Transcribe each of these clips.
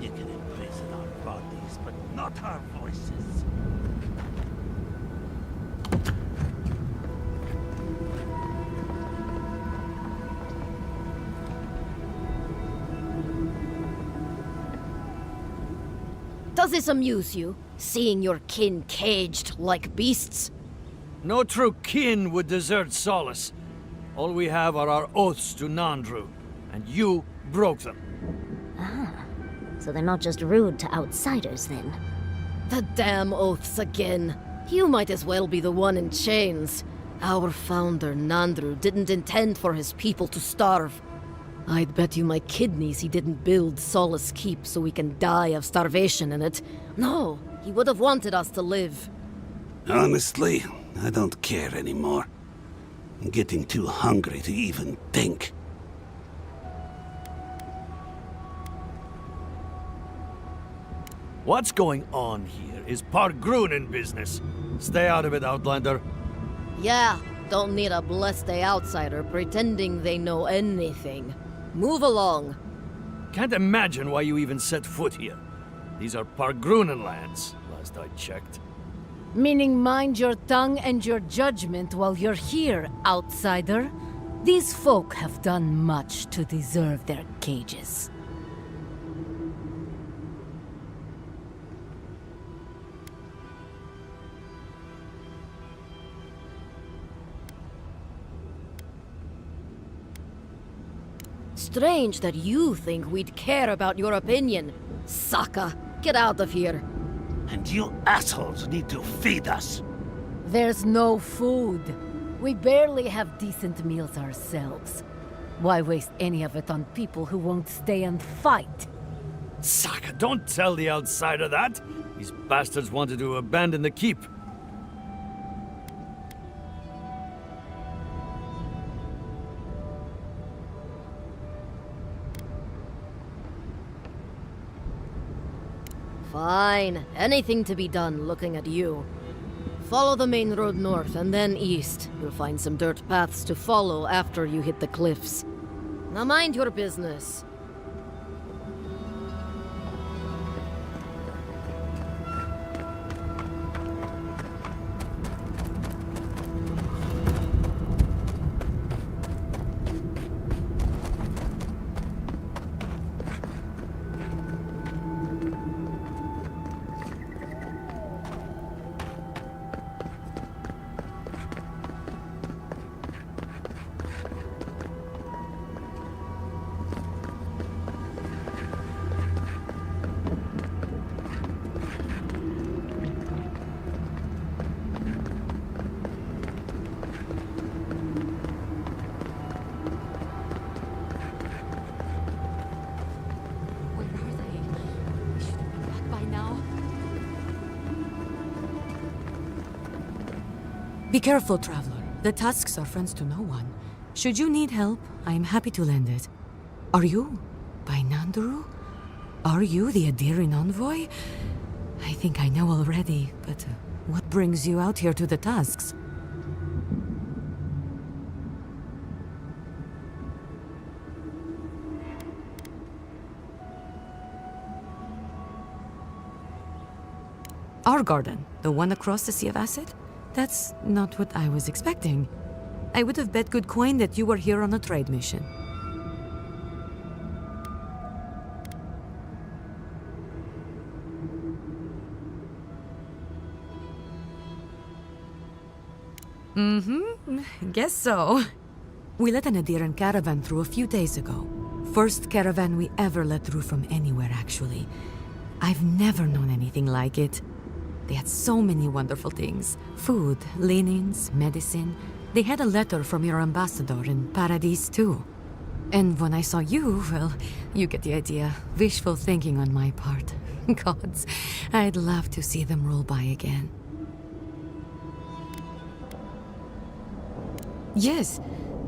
You can imprison our bodies, but not our voices. Does this amuse you, seeing your kin caged like beasts? No true kin would desert Solace. All we have are our oaths to Nandru, and you broke them. So they're not just rude to outsiders, then. The damn oaths again. You might as well be the one in chains. Our founder, Nandru, didn't intend for his people to starve. I'd bet you my kidneys he didn't build Solace Keep so we can die of starvation in it. No, he would have wanted us to live. Honestly, I don't care anymore. I'm getting too hungry to even think. What's going on here is Pargrunen business. Stay out of it, Outlander. Yeah, don't need a blessed outsider pretending they know anything. Move along. Can't imagine why you even set foot here. These are Pargrunen lands, last I checked. Meaning mind your tongue and your judgment while you're here, outsider. These folk have done much to deserve their cages. Strange that you think we'd care about your opinion. Saka, get out of here. And you assholes need to feed us. There's no food. We barely have decent meals ourselves. Why waste any of it on people who won't stay and fight? Saka, don't tell the outsider that! These bastards wanted to abandon the keep. Fine. Anything to be done looking at you. Follow the main road north and then east. You'll find some dirt paths to follow after you hit the cliffs. Now mind your business. Be careful, traveler. The tusks are friends to no one. Should you need help, I am happy to lend it. Are you by Nandru? Are you the Adiran envoy? I think I know already, but what brings you out here to the tusks? Our garden, the one across the Sea of Acid? That's not what I was expecting. I would have bet good coin that you were here on a trade mission. Guess so. We let an Adiran caravan through a few days ago. First caravan we ever let through from anywhere, actually. I've never known anything like it. They had so many wonderful things. Food, linens, medicine. They had a letter from your ambassador in Paradise, too. And when I saw you, well, you get the idea. Wishful thinking on my part. Gods, I'd love to see them roll by again. Yes,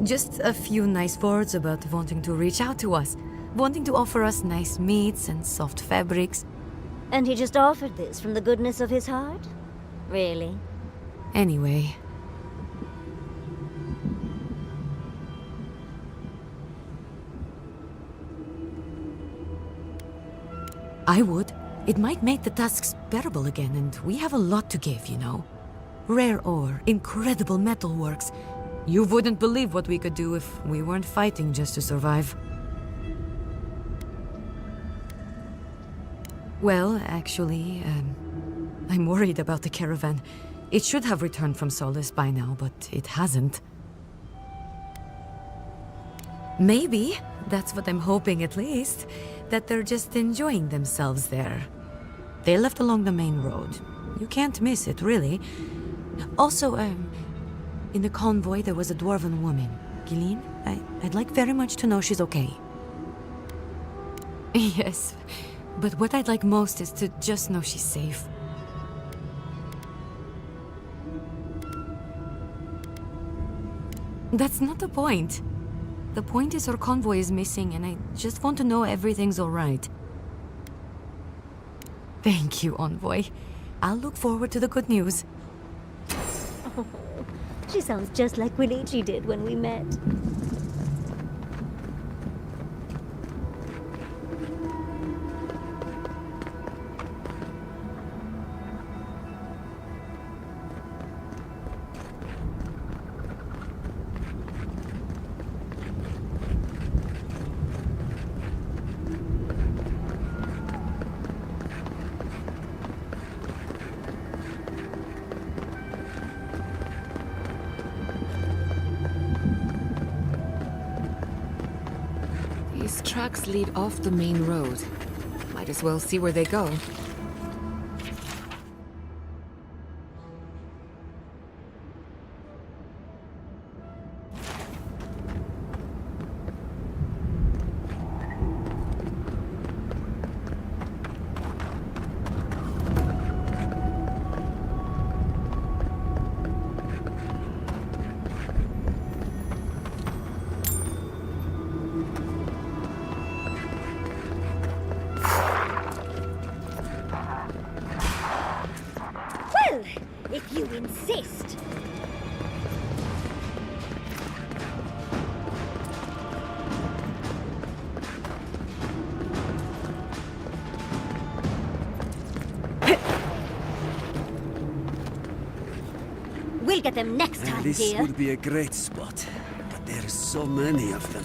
just a few nice words about wanting to reach out to us. Wanting to offer us nice meats and soft fabrics. And he just offered this from the goodness of his heart? Really? Anyway. I would. It might make the tasks bearable again, and we have a lot to give, you know. Rare ore, incredible metalworks. You wouldn't believe what we could do if we weren't fighting just to survive. Well, actually, I'm worried about the caravan. It should have returned from Solace by now, but it hasn't. Maybe, that's what I'm hoping at least, that they're just enjoying themselves there. They left along the main road. You can't miss it, really. Also, in the convoy there was a dwarven woman. Gillian, I'd like very much to know she's okay. Yes. But what I'd like most is to just know she's safe. That's not the point. The point is her convoy is missing, and I just want to know everything's alright. Thank you, Envoy. I'll look forward to the good news. Oh, she sounds just like Winichi did when we met. These tracks lead off the main road. Might as well see where they go. Well, if you insist. We'll get them next time, This dear. would be a great spot, but there's so many of them.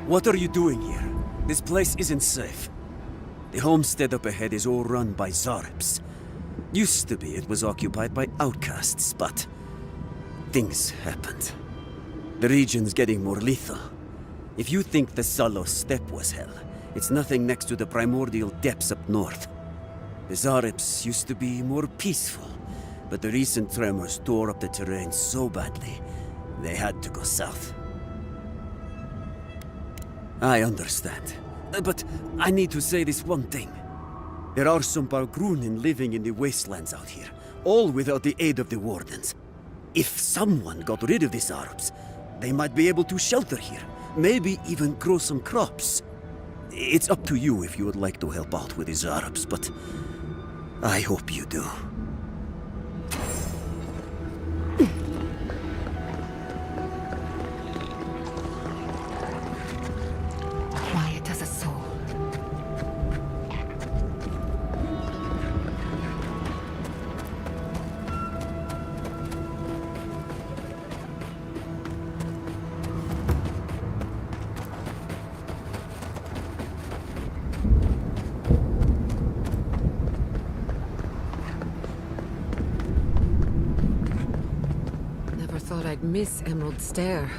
What are you doing here? This place isn't safe. The homestead up ahead is all run by Zareps. Used to be it was occupied by outcasts, but things happened. The region's getting more lethal. If you think the Salos steppe was hell, it's nothing next to the primordial depths up north. The Zareps used to be more peaceful, but the recent tremors tore up the terrain so badly, they had to go south. I understand. But I need to say this one thing. There are some Bargrunen living in the wastelands out here, all without the aid of the Wardens. If someone got rid of the Zarps, they might be able to shelter here, maybe even grow some crops. It's up to you if you would like to help out with the Zarps, but I hope you do. Quiet as a soul. Never thought I'd miss Emerald Stair.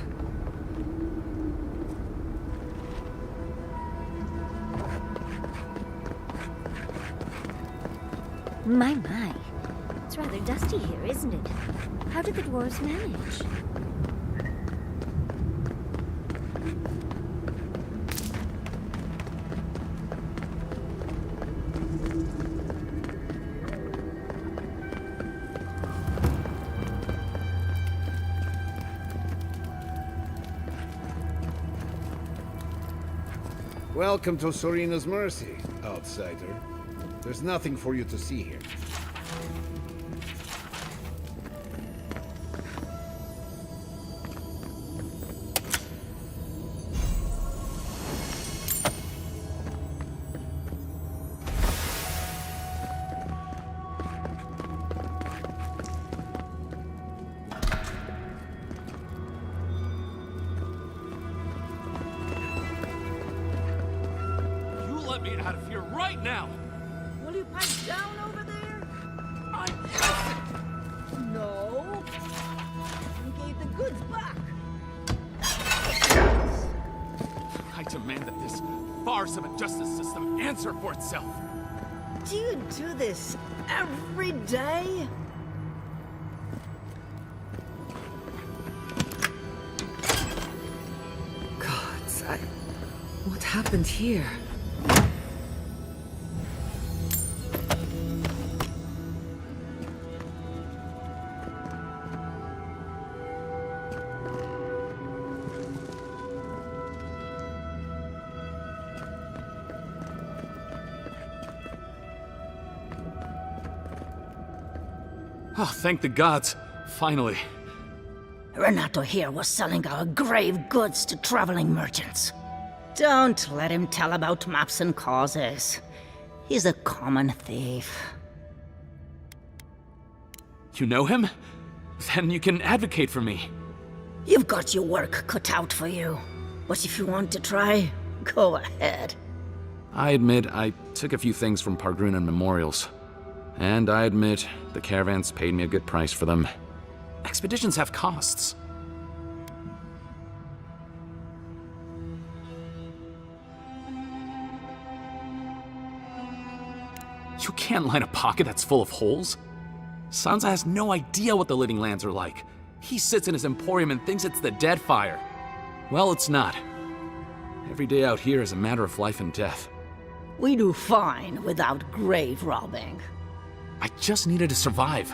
My. It's rather dusty here, isn't it? How did the dwarves manage? Welcome to Sorina's Mercy, outsider. There's nothing for you to see here. You let me out of here right now! Will you pipe down over there? No. You gave the goods back. I demand that this farce of a justice system answer for itself. Do you do this every day? Gods, what happened here? Oh, thank the gods. Finally. Renato here was selling our grave goods to traveling merchants. Don't let him tell about maps and causes. He's a common thief. You know him? Then you can advocate for me. You've got your work cut out for you. But if you want to try, go ahead. I admit I took a few things from Pargrunan memorials. And I admit the caravans paid me a good price for them. Expeditions have costs. You can't line a pocket that's full of holes. Sansa has no idea what the Living Lands are like. He sits in his emporium and thinks it's the Deadfire. Well, it's not. Every day out here is a matter of life and death. We do fine without grave robbing. I just needed to survive.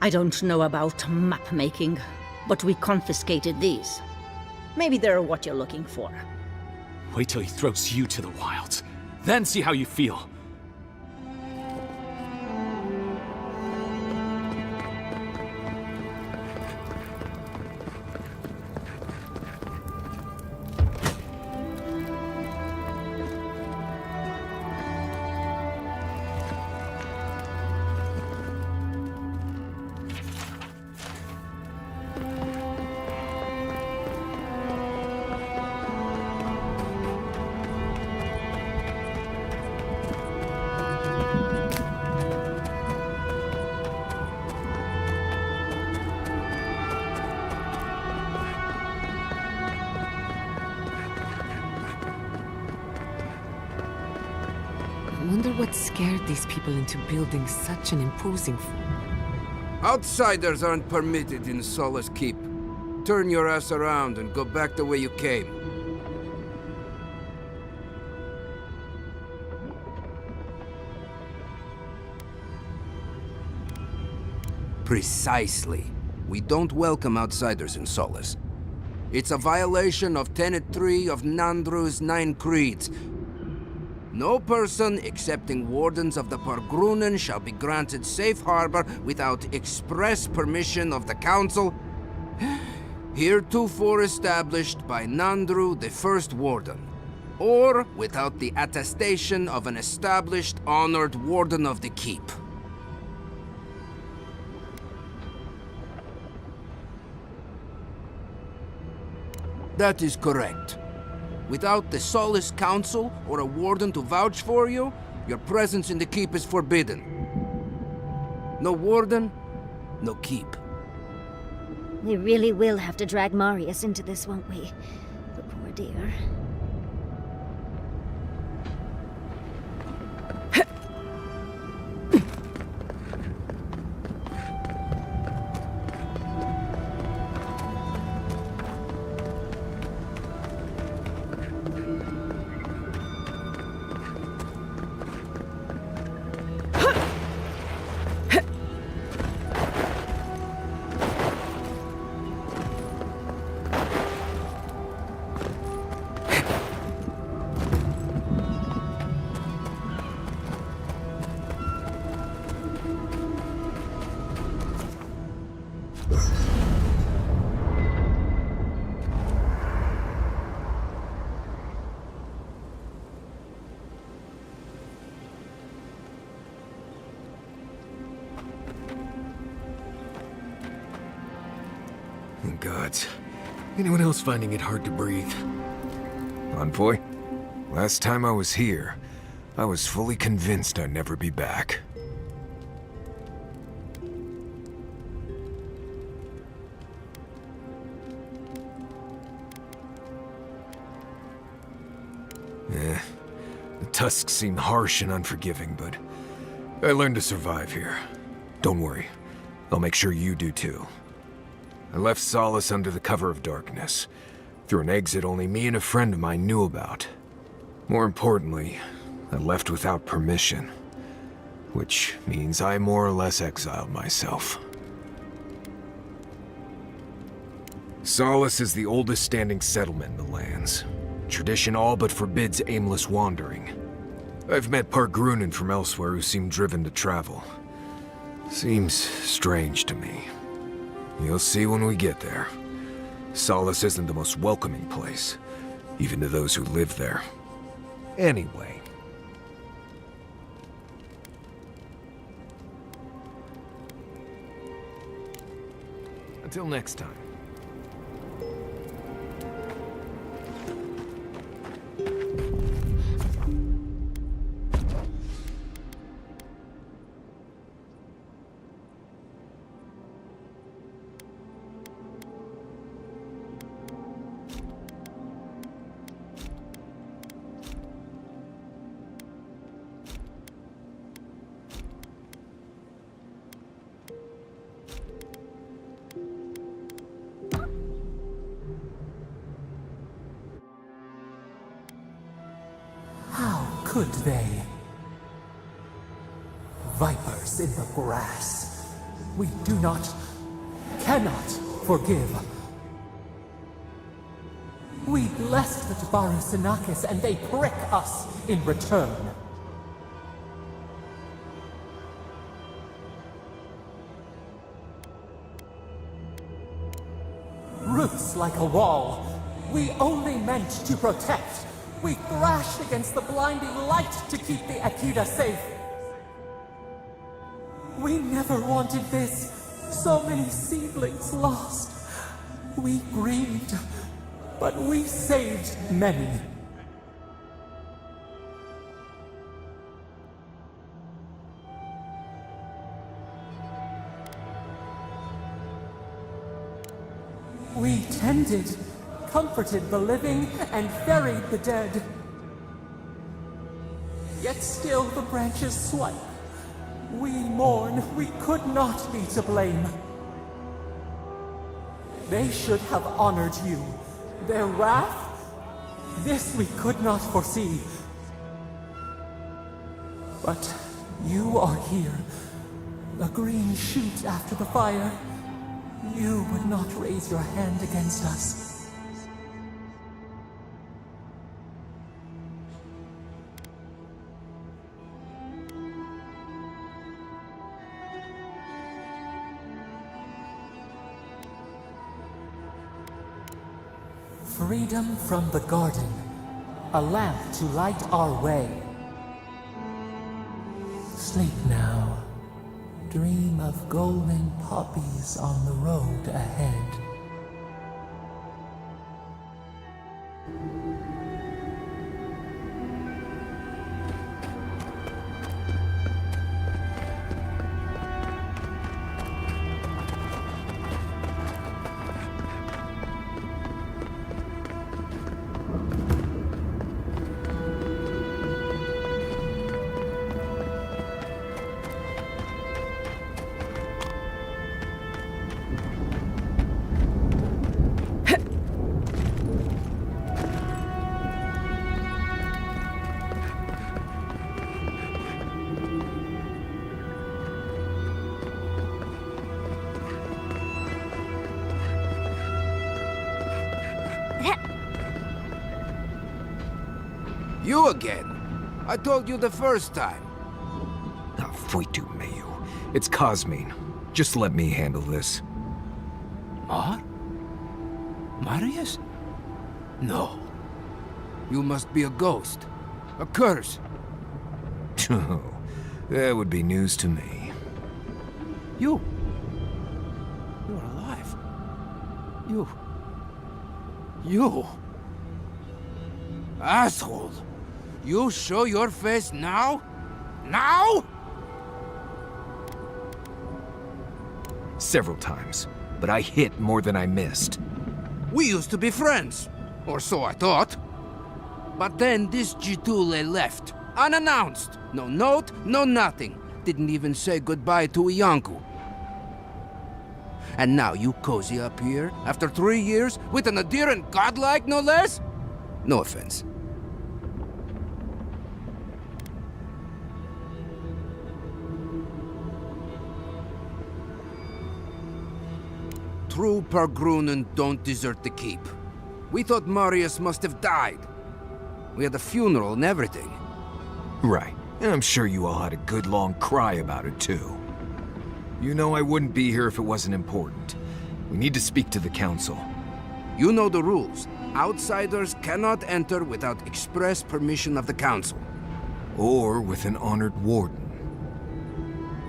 I don't know about map making, but we confiscated these. Maybe they're what you're looking for. Wait till he throws you to the wilds. Then see how you feel. I wonder what scared these people into building such an imposing fort. Outsiders aren't permitted in Solace Keep. turn your ass around and go back the way you came. Precisely. We don't welcome outsiders in Solace. It's a violation of Tenet 3 of Nandru's 9 creeds. No person excepting wardens of the Pargrunen shall be granted safe harbor without express permission of the Council, heretofore established by Nandru, the First Warden, or without the attestation of an established, honored Warden of the Keep. That is correct. Without the Solace Council or a warden to vouch for you, your presence in the keep is forbidden. No warden, no keep. We really will have to drag Marius into this, won't we? The poor dear. Gods. Anyone else finding it hard to breathe? Envoy? Last time I was here, I was fully convinced I'd never be back. The tusks seem harsh and unforgiving, but I learned to survive here. Don't worry, I'll make sure you do too. I left Solace under the cover of darkness, through an exit only me and a friend of mine knew about. More importantly, I left without permission, which means I more or less exiled myself. Solace is the oldest standing settlement in the lands. Tradition all but forbids aimless wandering. I've met Pargrunen from elsewhere who seem driven to travel. Seems strange to me. You'll see when we get there. Solace isn't the most welcoming place, even to those who live there. Anyway. Until next time. Could they? Vipers in the grass. We do not, cannot forgive. We blessed the Tabarusanakis and they prick us in return. Roots like a wall. We only meant to protect. We thrashed against the blinding light to keep the Akita safe. We never wanted this. So many seedlings lost. We grieved, but we saved many. We tended, comforted the living, and buried the dead. Yet still the branches swipe. We mourn, we could not be to blame. They should have honored you. Their wrath? This we could not foresee. But you are here. A green shoot after the fire. You would not raise your hand against us. Freedom from the garden. A lamp to light our way. Sleep now. Dream of golden poppies on the road ahead. You again? I told you the first time. Ah, Fuitu Mayu. It's Cosmine. Just let me handle this. Mar? Marius? No. You must be a ghost. A curse. Oh, that would be news to me. You're alive. You... Asshole! You show your face now? Now? Several times, but I hit more than I missed. We used to be friends. Or so I thought. But then this Jitule left. Unannounced. No note, no nothing. Didn't even say goodbye to Iancu. And now you cozy up here, after 3 years, with an adherent godlike, no less? No offense. True Pargrunen don't desert the keep. We thought Marius must have died. We had a funeral and everything. Right, and I'm sure you all had a good long cry about it too. You know I wouldn't be here if it wasn't important. We need to speak to the council. You know the rules. Outsiders cannot enter without express permission of the council. Or with an honored warden.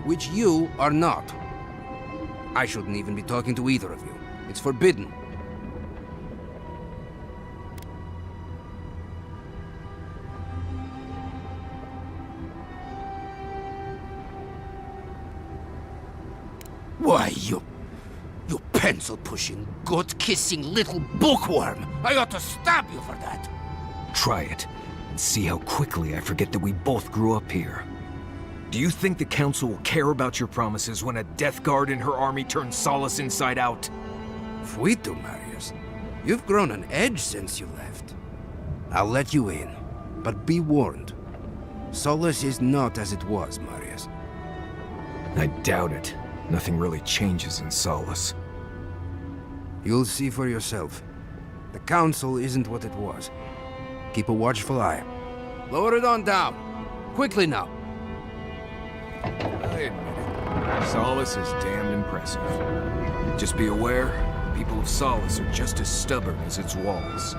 Which you are not. I shouldn't even be talking to either of you. It's forbidden. Why, you pencil-pushing, goat-kissing little bookworm! I ought to stab you for that! Try it, and see how quickly I forget that we both grew up here. Do you think the Council will care about your promises when a Death Guard and her army turns Solace inside out? Fuitu, Marius. You've grown an edge since you left. I'll let you in, but be warned. Solace is not as it was, Marius. I doubt it. Nothing really changes in Solace. You'll see for yourself. The Council isn't what it was. Keep a watchful eye. Lower it on down. Quickly now. I admit it. Solace is damned impressive. Just be aware, the people of Solace are just as stubborn as its walls.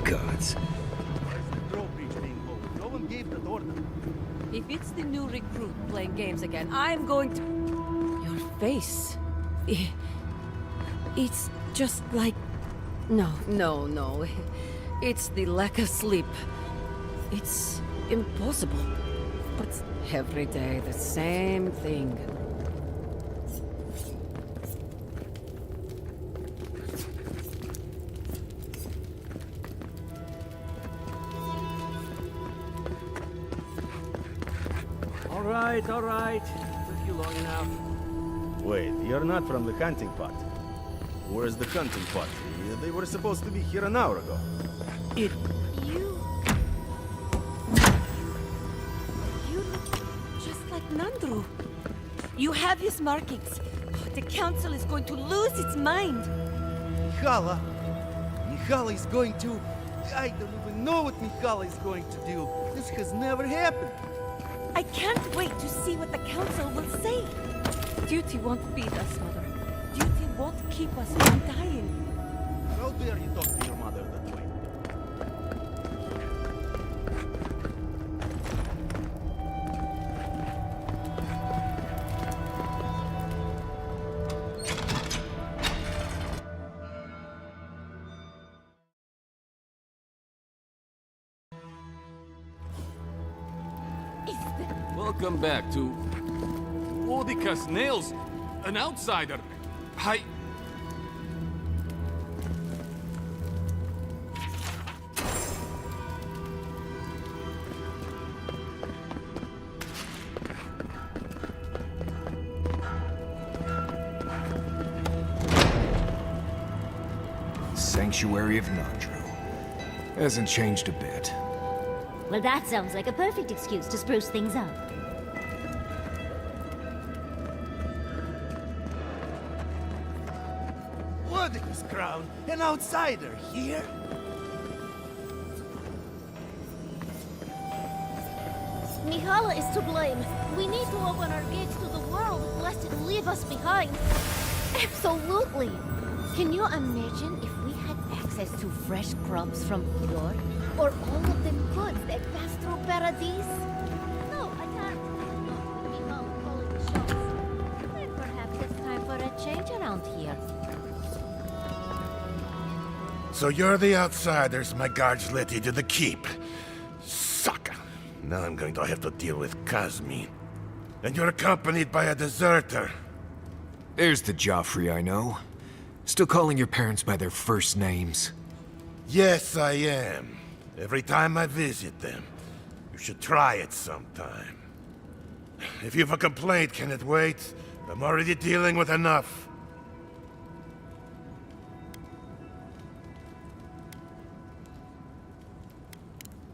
Gods. If it's the new recruit playing games again, I'm going to... Your face... It's just like... No. It's the lack of sleep. It's impossible. But every day, the same thing. all right. Took you long enough. Wait, you're not from the hunting pot. Where's the hunting pot? They were supposed to be here an hour ago. You look just like Nandru. You have his markings. The council is going to lose its mind. Mihala! Mihala is going to... I don't even know what Mihala is going to do. This has never happened. I can't wait to see what the council will say. Duty won't beat us, Mother. Duty won't keep us from dying. How dare you talk to your mother that way? Welcome back to... Odica's nails! An outsider! Sanctuary of Nandru. Hasn't changed a bit. Well, that sounds like a perfect excuse to spruce things up. What is Crown? An outsider here? Mihala is to blame. We need to open our gates to the world, lest it leave us behind. Absolutely. Can you imagine if we had access to fresh crops from Fjord? Or all of them goods that pass through Paradise? No, I can't. Mihala calling the shots. Then perhaps it's time for a change around here. So you're the outsiders my guards let into the keep. Sucker. Now I'm going to have to deal with Kazmin. And you're accompanied by a deserter. There's the Joffrey I know. Still calling your parents by their first names. Yes, I am. Every time I visit them. You should try it sometime. If you've a complaint, can it wait? I'm already dealing with enough.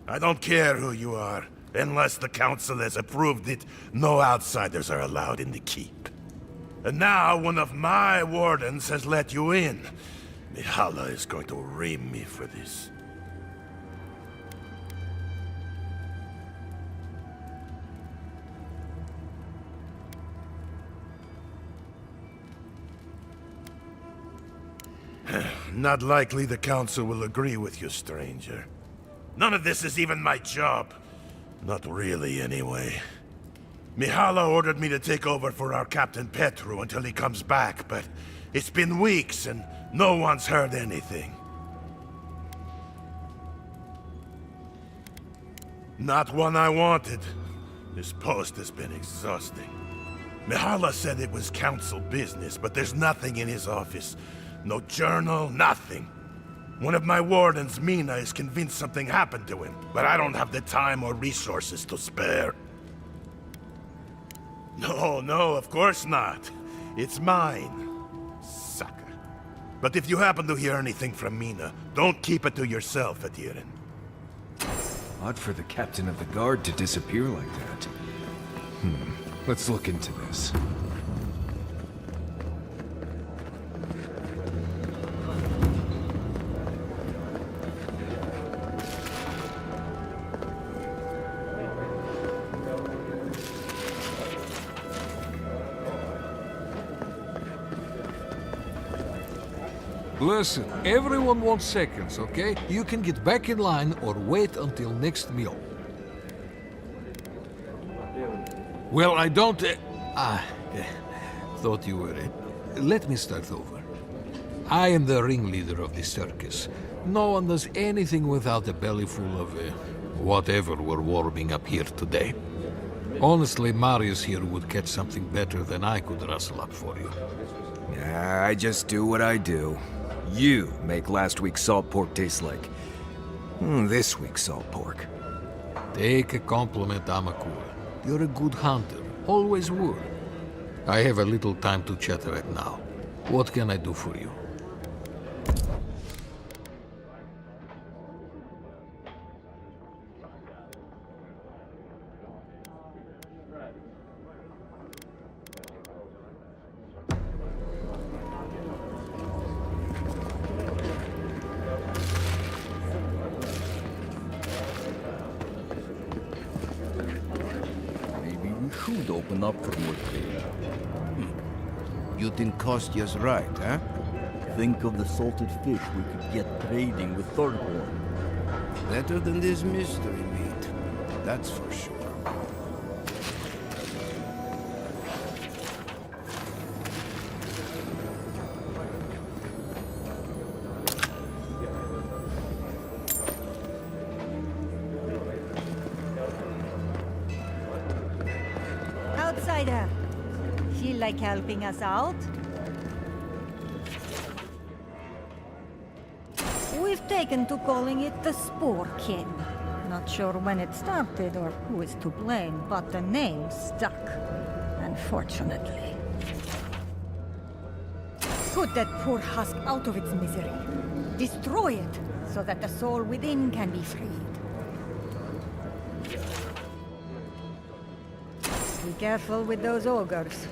I don't care who you are. Unless the council has approved it, no outsiders are allowed in the keep. And now one of my wardens has let you in. Mihala is going to ream me for this. Not likely the council will agree with you, stranger. None of this is even my job. Not really, anyway. Mihala ordered me to take over for our Captain Petru until he comes back, but it's been weeks and no one's heard anything. Not one I wanted. This post has been exhausting. Mihala said it was council business, but there's nothing in his office. No journal, nothing. One of my wardens, Mina, is convinced something happened to him, but I don't have the time or resources to spare. No, of course not. It's mine. Sucker. But if you happen to hear anything from Mina, don't keep it to yourself, Adirin. Odd for the captain of the guard to disappear like that. Let's look into this. Listen, everyone wants seconds, okay? You can get back in line or wait until next meal. Well, I don't... thought you were... let me start over. I am the ringleader of the circus. No one does anything without a belly full of... whatever we're warming up here today. Honestly, Marius here would catch something better than I could rustle up for you. I just do what I do. You make last week's salt pork taste like... this week's salt pork. Take a compliment, Amakura. You're a good hunter. Always were. I have a little time to chat right now. What can I do for you? Maybe we should open up for more trade. You think Kostya's right, huh? Think of the salted fish we could get trading with Thornborn. Better than this mystery meat. That's for sure. Outsider, feel like helping us out? We've taken to calling it the Spore King. Not sure when it started or who is to blame, but the name stuck. Unfortunately. Put that poor husk out of its misery. Destroy it, so that the soul within can be freed. Be careful with those ogres.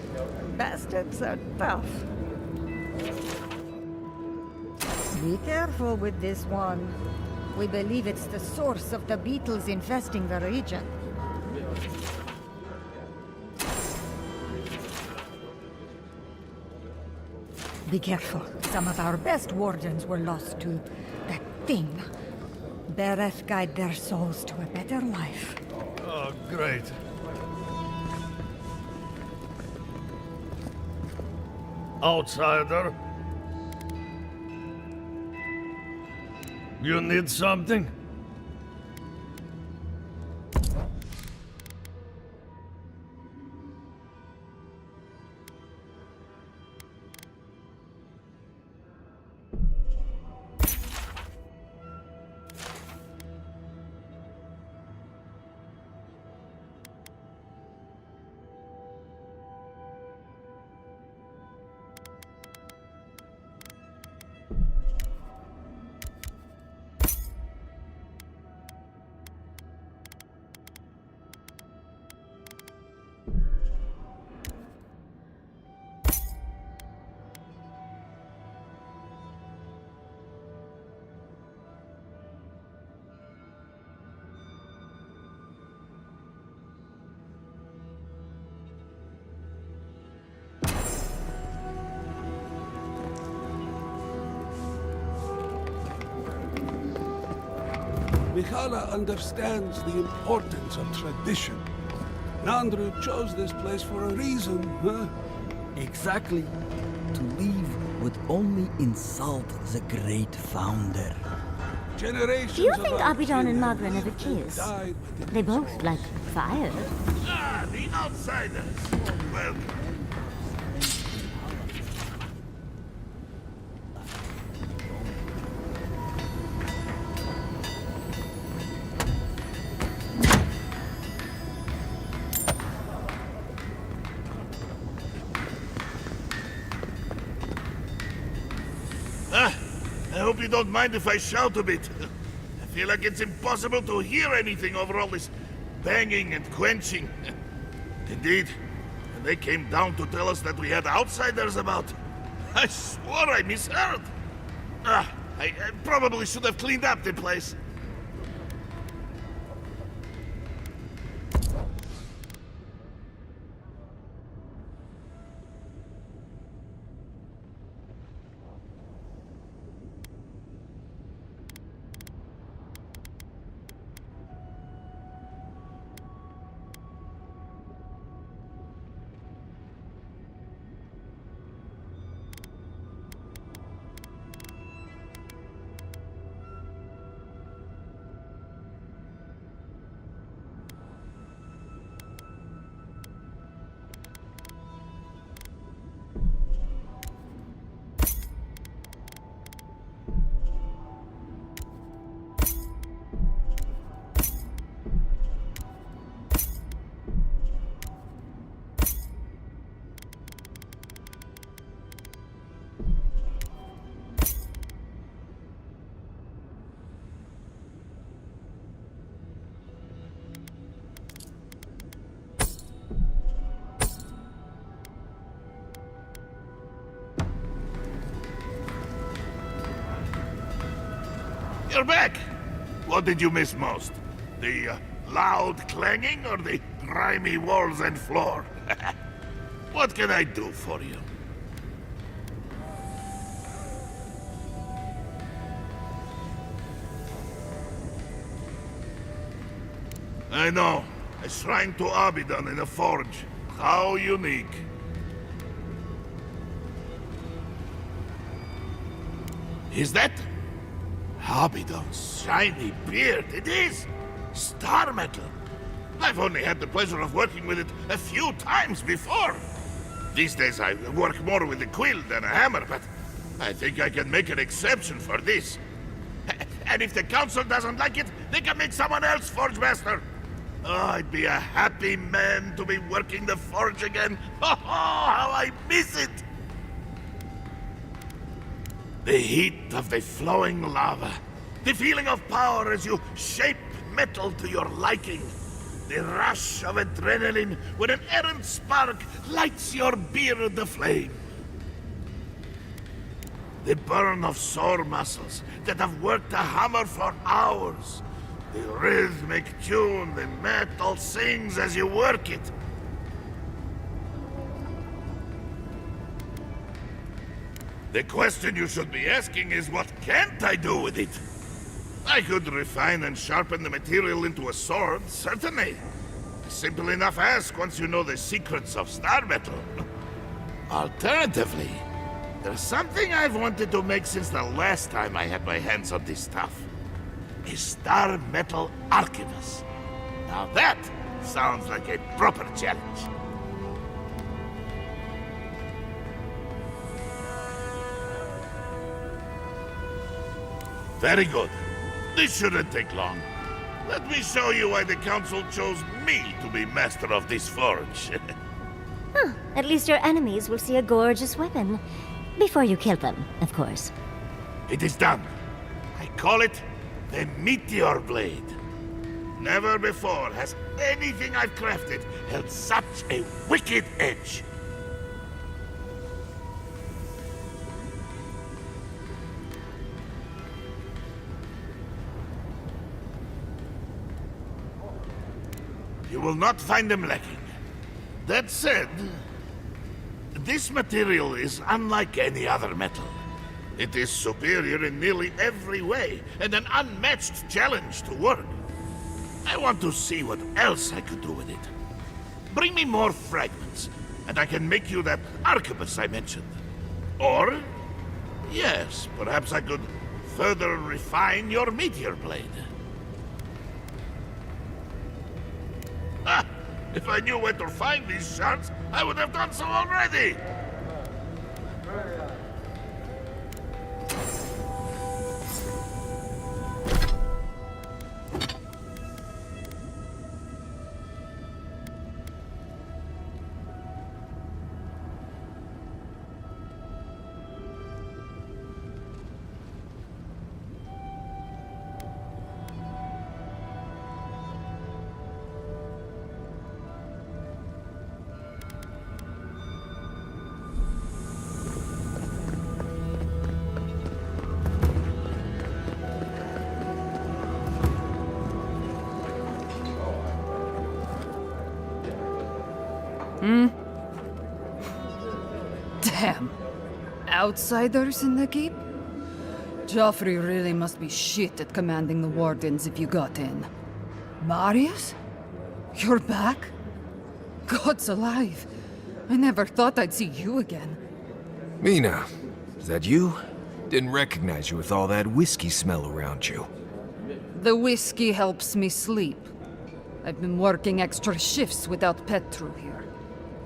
Bastards are tough. Be careful with this one. We believe it's the source of the beetles infesting the region. Be careful. Some of our best wardens were lost to that thing. Bereth guide their souls to a better life. Oh, great. Outsider? You need something? Mihala understands the importance of tradition. Nandru chose this place for a reason, huh? Exactly. To leave would only insult the great founder. Generations Do you of think our Abidon and kin Magra never kiss? They both like fire. Ah, the outsiders. Welcome. I hope you don't mind if I shout a bit. I feel like it's impossible to hear anything over all this banging and quenching. Indeed, and they came down to tell us that we had outsiders about. I swore I misheard. I probably should have cleaned up the place. You're back! What did you miss most? The loud clanging or the grimy walls and floor? What can I do for you? I know. A shrine to Abidan in a forge. How unique. Is that Abidan's shiny beard? It is! Star metal! I've only had the pleasure of working with it a few times before. These days I work more with a quill than a hammer, but I think I can make an exception for this. And if the council doesn't like it, they can make someone else forge master. Oh, I'd be a happy man to be working the forge again. Oh, how I miss it! The heat of the flowing lava. The feeling of power as you shape metal to your liking. The rush of adrenaline when an errant spark lights your beard aflame. The burn of sore muscles that have worked a hammer for hours. The rhythmic tune the metal sings as you work it. The question you should be asking is, what can't I do with it? I could refine and sharpen the material into a sword, certainly. A simple enough ask once you know the secrets of star metal. Alternatively, there's something I've wanted to make since the last time I had my hands on this stuff. A star metal arquebus. Now that sounds like a proper challenge. Very good. This shouldn't take long. Let me show you why the council chose me to be master of this forge. Huh. At least your enemies will see a gorgeous weapon. Before you kill them, of course. It is done. I call it the Meteor Blade. Never before has anything I've crafted held such a wicked edge. You will not find them lacking. That said, this material is unlike any other metal. It is superior in nearly every way, and an unmatched challenge to work. I want to see what else I could do with it. Bring me more fragments, and I can make you that arquebus I mentioned. Or, yes, perhaps I could further refine your meteor blade. Ah, if I knew where to find these shards, I would have done so already! Damn. Outsiders in the keep? Joffrey really must be shit at commanding the wardens if you got in. Marius? You're back? God's alive. I never thought I'd see you again. Mina, is that you? Didn't recognize you with all that whiskey smell around you. The whiskey helps me sleep. I've been working extra shifts without Petru here.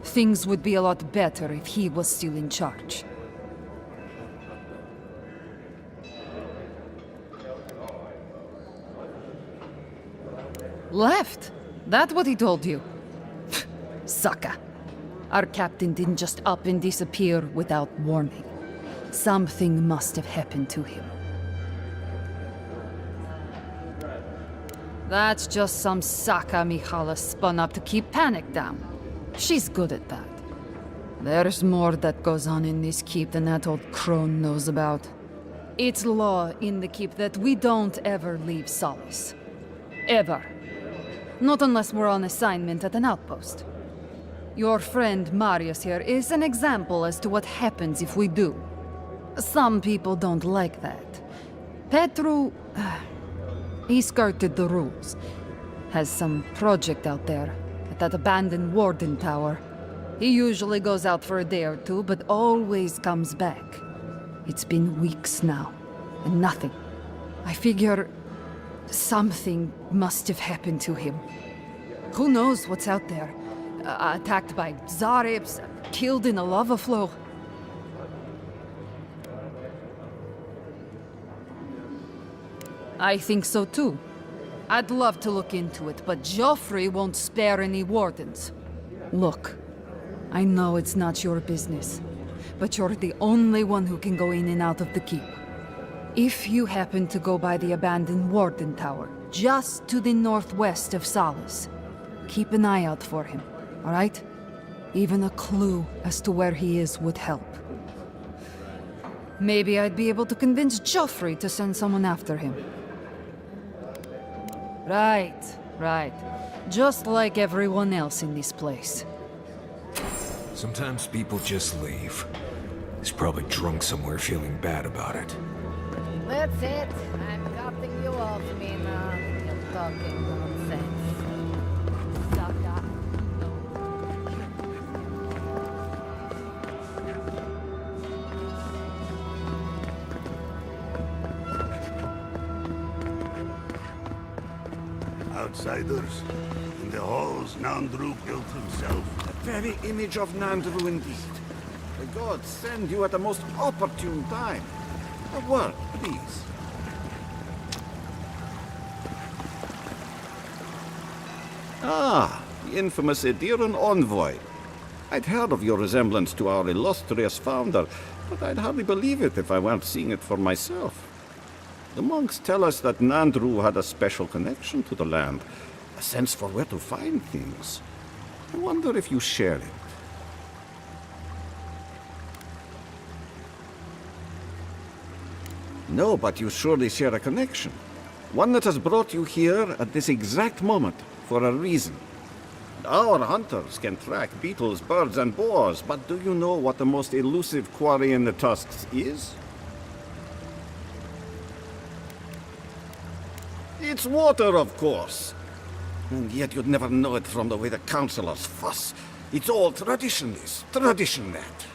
Things would be a lot better if he was still in charge. Left? That what he told you? Sucker. Our captain didn't just up and disappear without warning. Something must have happened to him. That's just some Saka Mihala spun up to keep panic down. She's good at that. There's more that goes on in this keep than that old crone knows about. It's law in the keep that we don't ever leave Solace. Ever. Not unless we're on assignment at an outpost. Your friend Marius here is an example as to what happens if we do. Some people don't like that. Petru... he skirted the rules. Has some project out there, at that abandoned warden tower. He usually goes out for a day or two, but always comes back. It's been weeks now, and nothing. I figure... something must have happened to him. Who knows what's out there? Attacked by Zarips, killed in a lava flow. I think so too. I'd love to look into it, but Joffrey won't spare any wardens. Look, I know it's not your business, but you're the only one who can go in and out of the keep. If you happen to go by the abandoned warden tower, just to the northwest of Solace, keep an eye out for him, all right? Even a clue as to where he is would help. Maybe I'd be able to convince Joffrey to send someone after him. Right. Just like everyone else in this place. Sometimes people just leave. He's probably drunk somewhere feeling bad about it. That's it. I'm cutting you off, Mina. You're talking nonsense. Sucker. Outsiders. In the halls Nandru built himself. The very image of Nandru indeed. The gods send you at the most opportune time. A word, please. Ah, the infamous Ediran envoy. I'd heard of your resemblance to our illustrious founder, but I'd hardly believe it if I weren't seeing it for myself. The monks tell us that Nandru had a special connection to the land, a sense for where to find things. I wonder if you share it. No, but you surely share a connection. One that has brought you here at this exact moment for a reason. Our hunters can track beetles, birds, and boars, but do you know what the most elusive quarry in the tusks is? It's water, of course. And yet you'd never know it from the way the councillors fuss. It's all tradition, this, tradition that.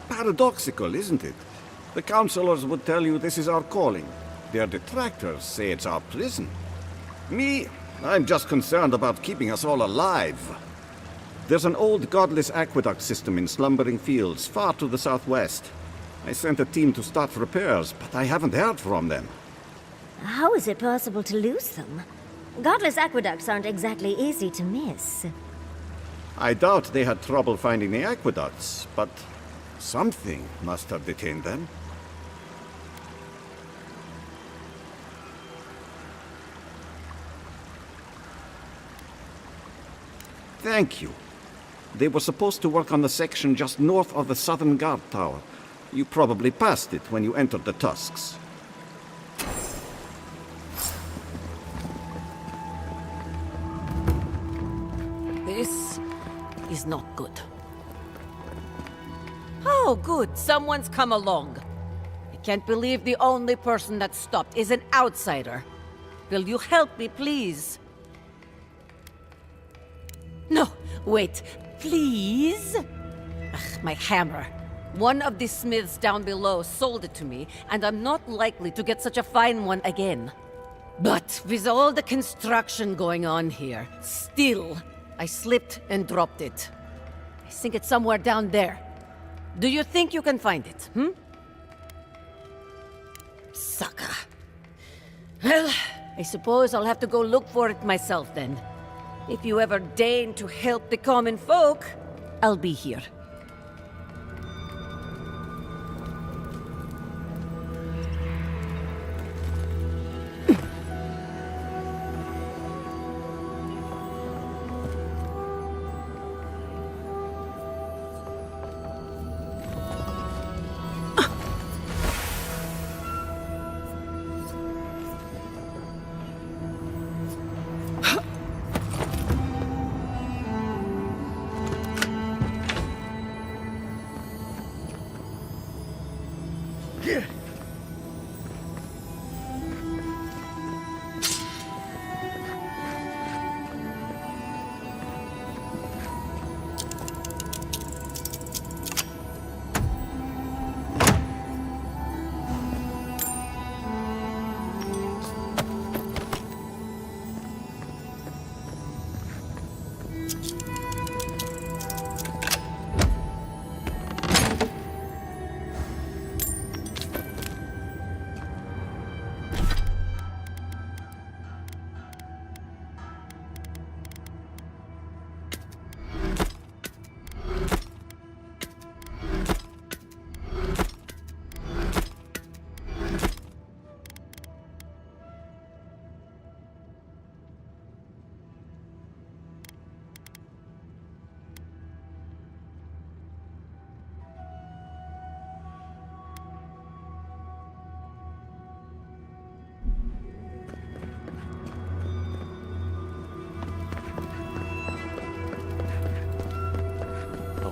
Paradoxical, isn't it? The councillors would tell you this is our calling. Their detractors say it's our prison. Me, I'm just concerned about keeping us all alive. There's an old godless aqueduct system in Slumbering Fields, far to the southwest. I sent a team to start repairs, but I haven't heard from them. How is it possible to lose them? Godless aqueducts aren't exactly easy to miss. I doubt they had trouble finding the aqueducts, but something must have detained them. Thank you. They were supposed to work on the section just north of the southern guard tower. You probably passed it when you entered the Tusks. This is not good. Oh, good. Someone's come along. I can't believe the only person that stopped is an outsider. Will you help me, please? No, wait. Please? Ugh, my hammer. One of the smiths down below sold it to me, and I'm not likely to get such a fine one again. But with all the construction going on here, still, I slipped and dropped it. I think it's somewhere down there. Do you think you can find it, Sucker. Well, I suppose I'll have to go look for it myself then. If you ever deign to help the common folk, I'll be here.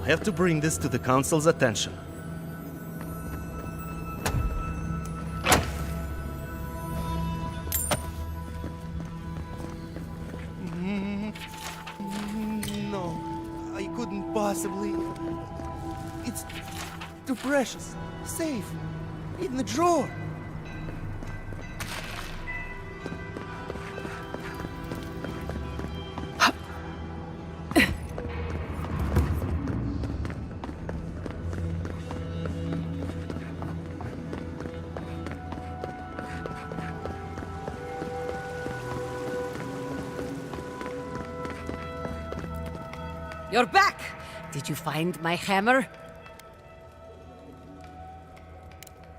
I'll have to bring this to the Council's attention. No, I couldn't possibly. It's too precious. Safe. In the drawer. You're back! Did you find my hammer?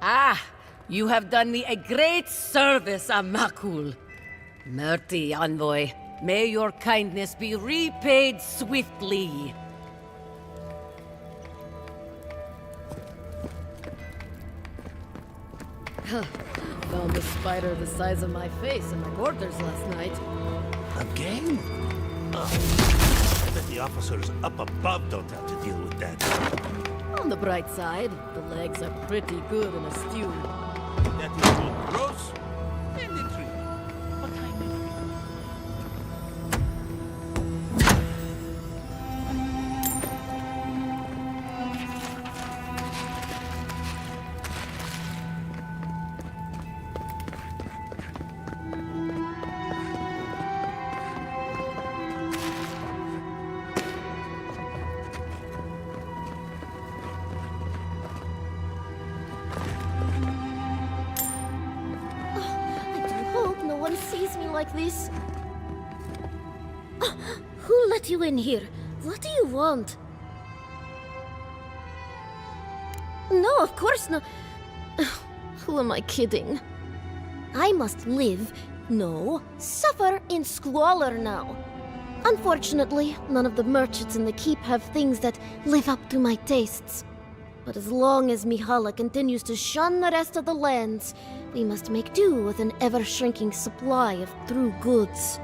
Ah, you have done me a great service, Amakul. Murti, envoy, may your kindness be repaid swiftly. Found a spider the size of my face in my quarters last night. Again? Oh. I bet the officers up above don't have to deal with that. On the bright side, the legs are pretty good in a stew. That is both gross and intriguing. What kind of sees me like this? Who let you in here? What do you want? No, of course not. Who am I kidding? I must live, no, suffer in squalor now. Unfortunately, none of the merchants in the keep have things that live up to my tastes. But as long as Mihala continues to shun the rest of the lands, we must make do with an ever-shrinking supply of true goods.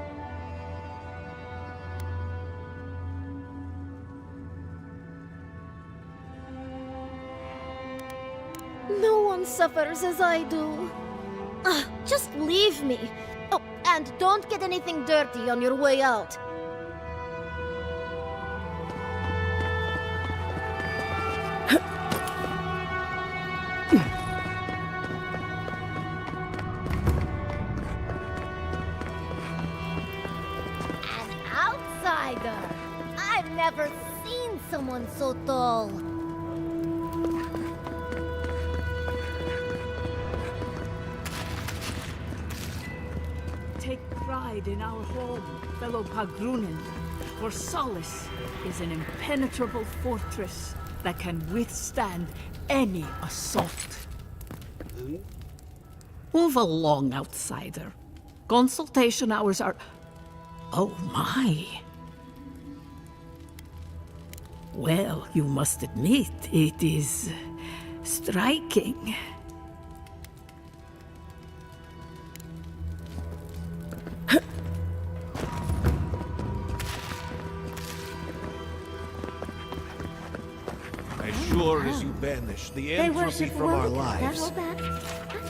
No one suffers as I do. Just leave me. Oh, and don't get anything dirty on your way out. I've never seen someone so tall. Take pride in our home, fellow Pagrunen, for Solace is an impenetrable fortress that can withstand any assault. Move along, outsider. Consultation hours are... Oh my. Well, you must admit, it is striking. As sure as you banish the entropy from our lives,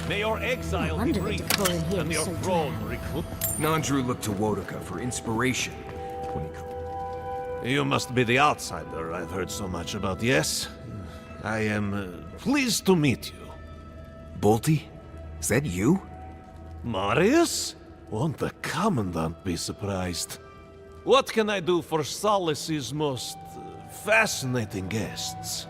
may your exile be brief and your throne recruit. Nandru looked to Wodoka for inspiration when he... You must be the outsider I've heard so much about, yes? I am pleased to meet you. Bolty? Is that you? Marius? Won't the Commandant be surprised? What can I do for Solace's most fascinating guests?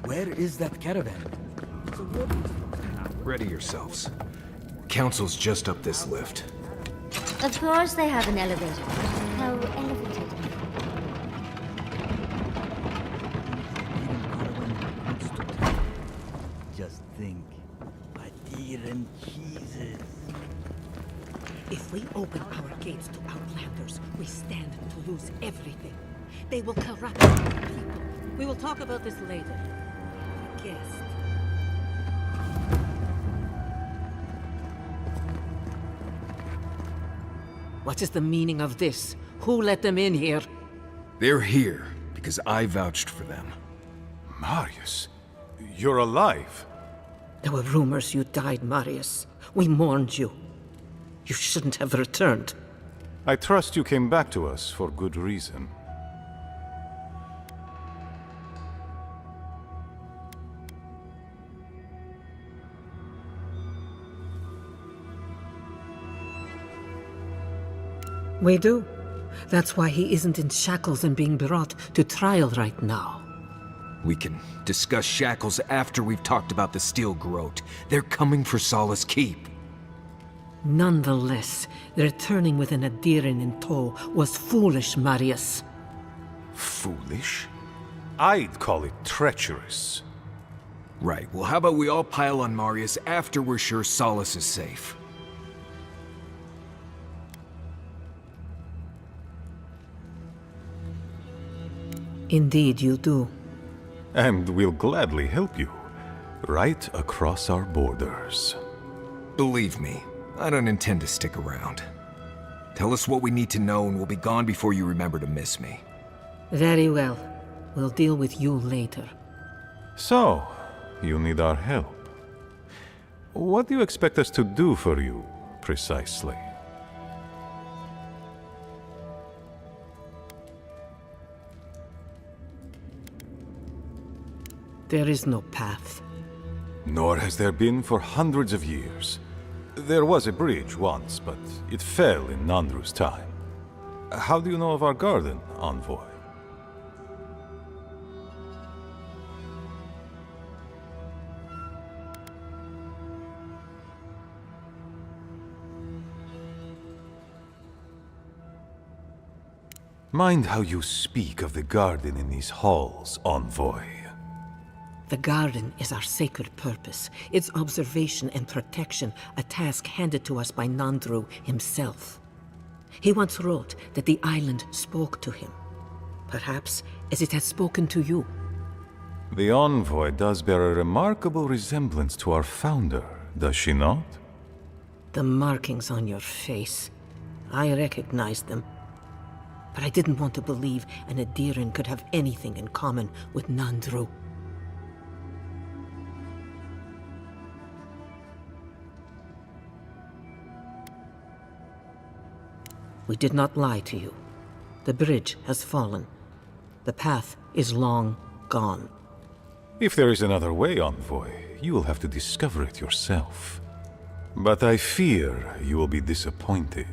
Where is that caravan? It's a walking now. Ready yourselves. Council's just up this lift. Of course they have an elevator. How elevated. Just think. Patir and cheeses. If we open our gates to Outlanders, we stand to lose everything. They will corrupt our people. We will talk about this later. Guest. What is the meaning of this? Who let them in here? They're here because I vouched for them. Marius, you're alive. There were rumors you died, Marius. We mourned you. You shouldn't have returned. I trust you came back to us for good reason. We do. That's why he isn't in shackles and being brought to trial right now. We can discuss shackles after we've talked about the Steel Groat. They're coming for Solace Keep. Nonetheless, returning with an Adiran in tow was foolish, Marius. Foolish? I'd call it treacherous. Right, well how about we all pile on Marius after we're sure Solace is safe? Indeed you do. And we'll gladly help you. Right across our borders. Believe me, I don't intend to stick around. Tell us what we need to know and we'll be gone before you remember to miss me. Very well. We'll deal with you later. So, you need our help. What do you expect us to do for you, precisely? There is no path. Nor has there been for hundreds of years. There was a bridge once, but it fell in Nandru's time. How do you know of our garden, Envoy? Mind how you speak of the garden in these halls, Envoy. The garden is our sacred purpose, its observation and protection, a task handed to us by Nandru himself. He once wrote that the island spoke to him, perhaps as it has spoken to you. The Envoy does bear a remarkable resemblance to our founder, does she not? The markings on your face, I recognized them. But I didn't want to believe an Adiran could have anything in common with Nandru. We did not lie to you. The bridge has fallen. The path is long gone. If there is another way, Envoy, you will have to discover it yourself. But I fear you will be disappointed.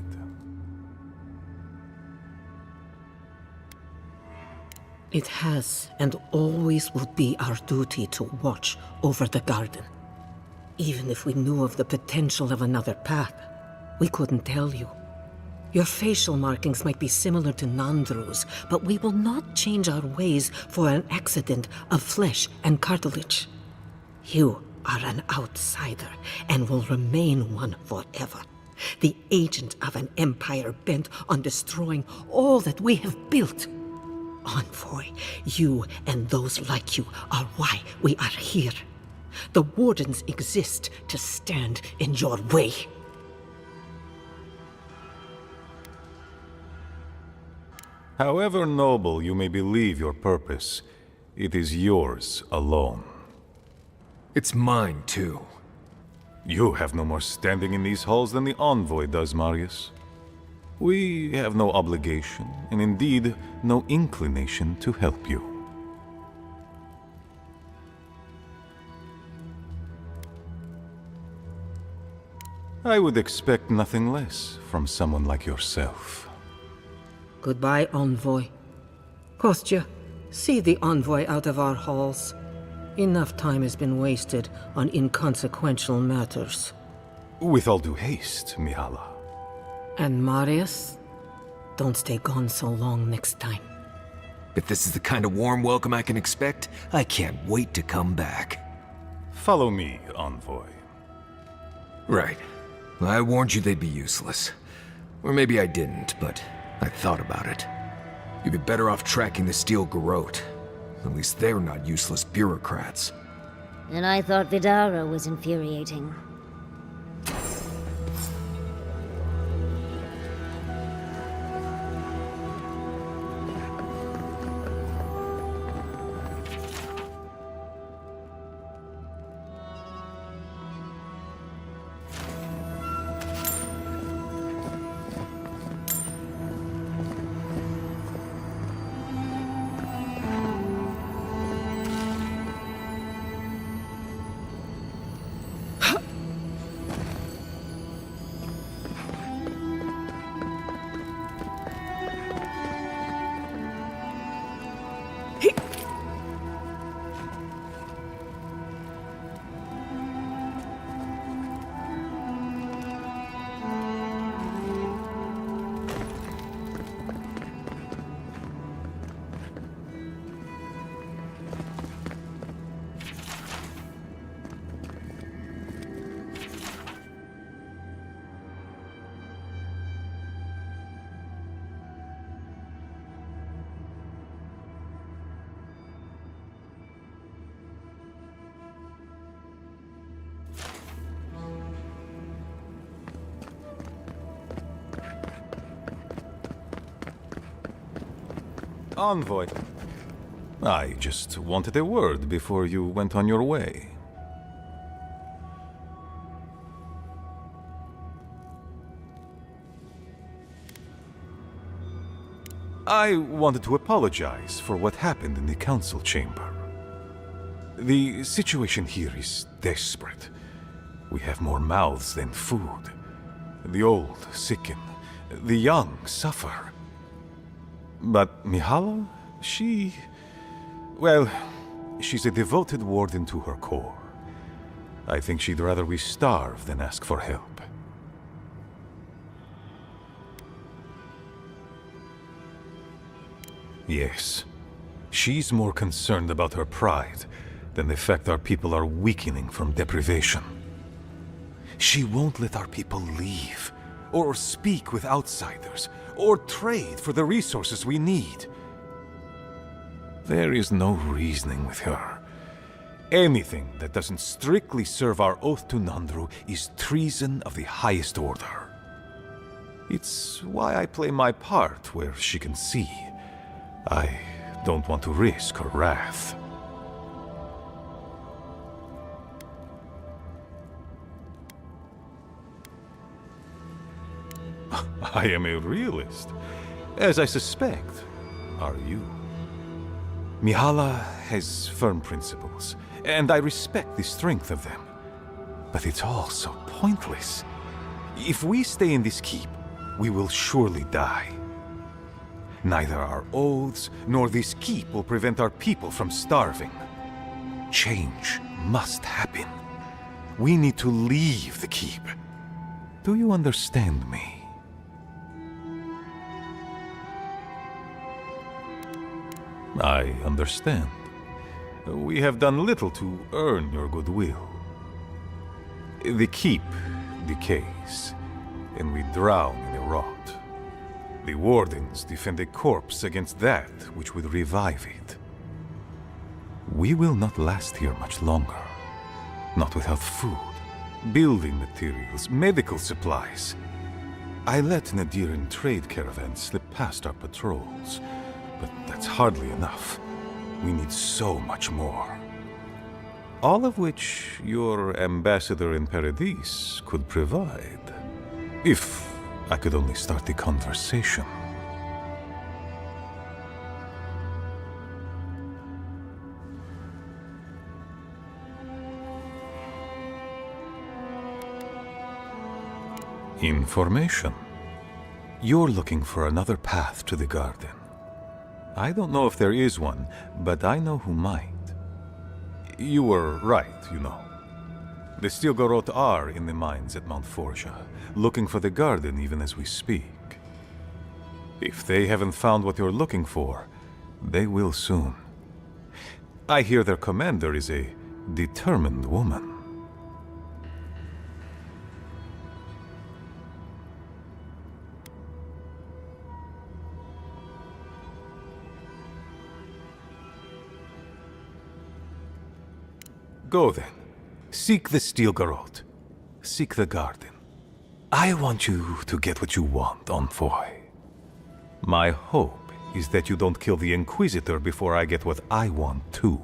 It has and always will be our duty to watch over the garden. Even if we knew of the potential of another path, we couldn't tell you. Your facial markings might be similar to Nandru's, but we will not change our ways for an accident of flesh and cartilage. You are an outsider and will remain one forever. The agent of an empire bent on destroying all that we have built. Envoy, you and those like you are why we are here. The Wardens exist to stand in your way. However noble you may believe your purpose, it is yours alone. It's mine, too. You have no more standing in these halls than the Envoy does, Marius. We have no obligation, and indeed, no inclination to help you. I would expect nothing less from someone like yourself. Goodbye, Envoy. Kostya, see the Envoy out of our halls. Enough time has been wasted on inconsequential matters. With all due haste, Mihala. And Marius? Don't stay gone so long next time. If this is the kind of warm welcome I can expect, I can't wait to come back. Follow me, Envoy. Right. I warned you they'd be useless. Or maybe I didn't, but I thought about it. You'd be better off tracking the Steel Garrote. At least they're not useless bureaucrats. And I thought Vidara was infuriating. Envoy. I just wanted a word before you went on your way. I wanted to apologize for what happened in the council chamber. The situation here is desperate. We have more mouths than food. The old sicken, the young suffer. But Mihala, well, she's a devoted warden to her core. I think she'd rather we starve than ask for help. Yes, she's more concerned about her pride than the fact our people are weakening from deprivation. She won't let our people leave, or speak with outsiders, or trade for the resources we need. There is no reasoning with her. Anything that doesn't strictly serve our oath to Nandru is treason of the highest order. It's why I play my part where she can see. I don't want to risk her wrath. I am a realist, as I suspect are you. Mihala has firm principles, and I respect the strength of them. But it's all so pointless. If we stay in this keep, we will surely die. Neither our oaths nor this keep will prevent our people from starving. Change must happen. We need to leave the keep. Do you understand me? I understand. We have done little to earn your goodwill. The keep decays, and we drown in a rot. The wardens defend a corpse against that which would revive it. We will not last here much longer. Not without food, building materials, medical supplies. I let Nadiran trade caravans slip past our patrols, but that's hardly enough. We need so much more. All of which your ambassador in Paradis could provide. If I could only start the conversation. Information. You're looking for another path to the garden. I don't know if there is one, but I know who might. You were right, you know. The Stilgarot are in the mines at Mount Forja, looking for the garden even as we speak. If they haven't found what you're looking for, they will soon. I hear their commander is a determined woman. Go then. Seek the Stilgarot. Seek the garden. I want you to get what you want, Envoy. My hope is that you don't kill the Inquisitor before I get what I want too.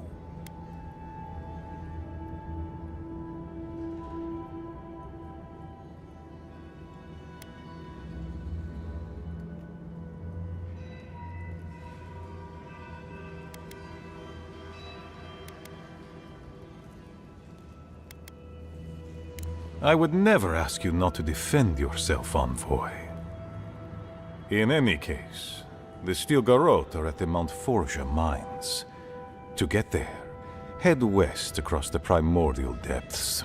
I would never ask you not to defend yourself, Envoy. In any case, the Stilgarot are at the Mount Forja mines. To get there, head west across the primordial depths.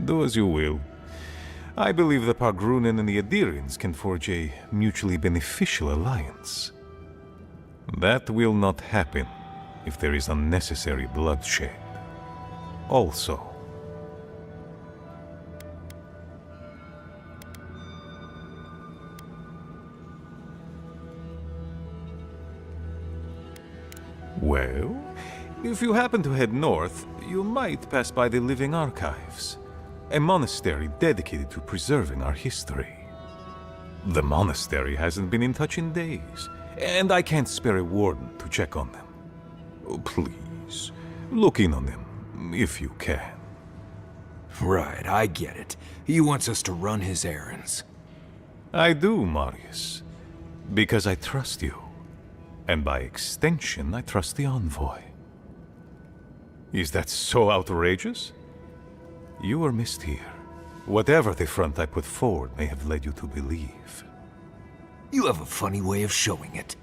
Do as you will. I believe the Pargrunen and the Adirians can forge a mutually beneficial alliance. That will not happen if there is unnecessary bloodshed. Also, well, if you happen to head north, you might pass by the Living Archives, a monastery dedicated to preserving our history. The monastery hasn't been in touch in days, and I can't spare a warden to check on them. Please, look in on them, if you can. Right, I get it. He wants us to run his errands. I do, Marius, because I trust you. And by extension, I trust the Envoy. Is that so outrageous? You were missed here. Whatever the front I put forward may have led you to believe. You have a funny way of showing it.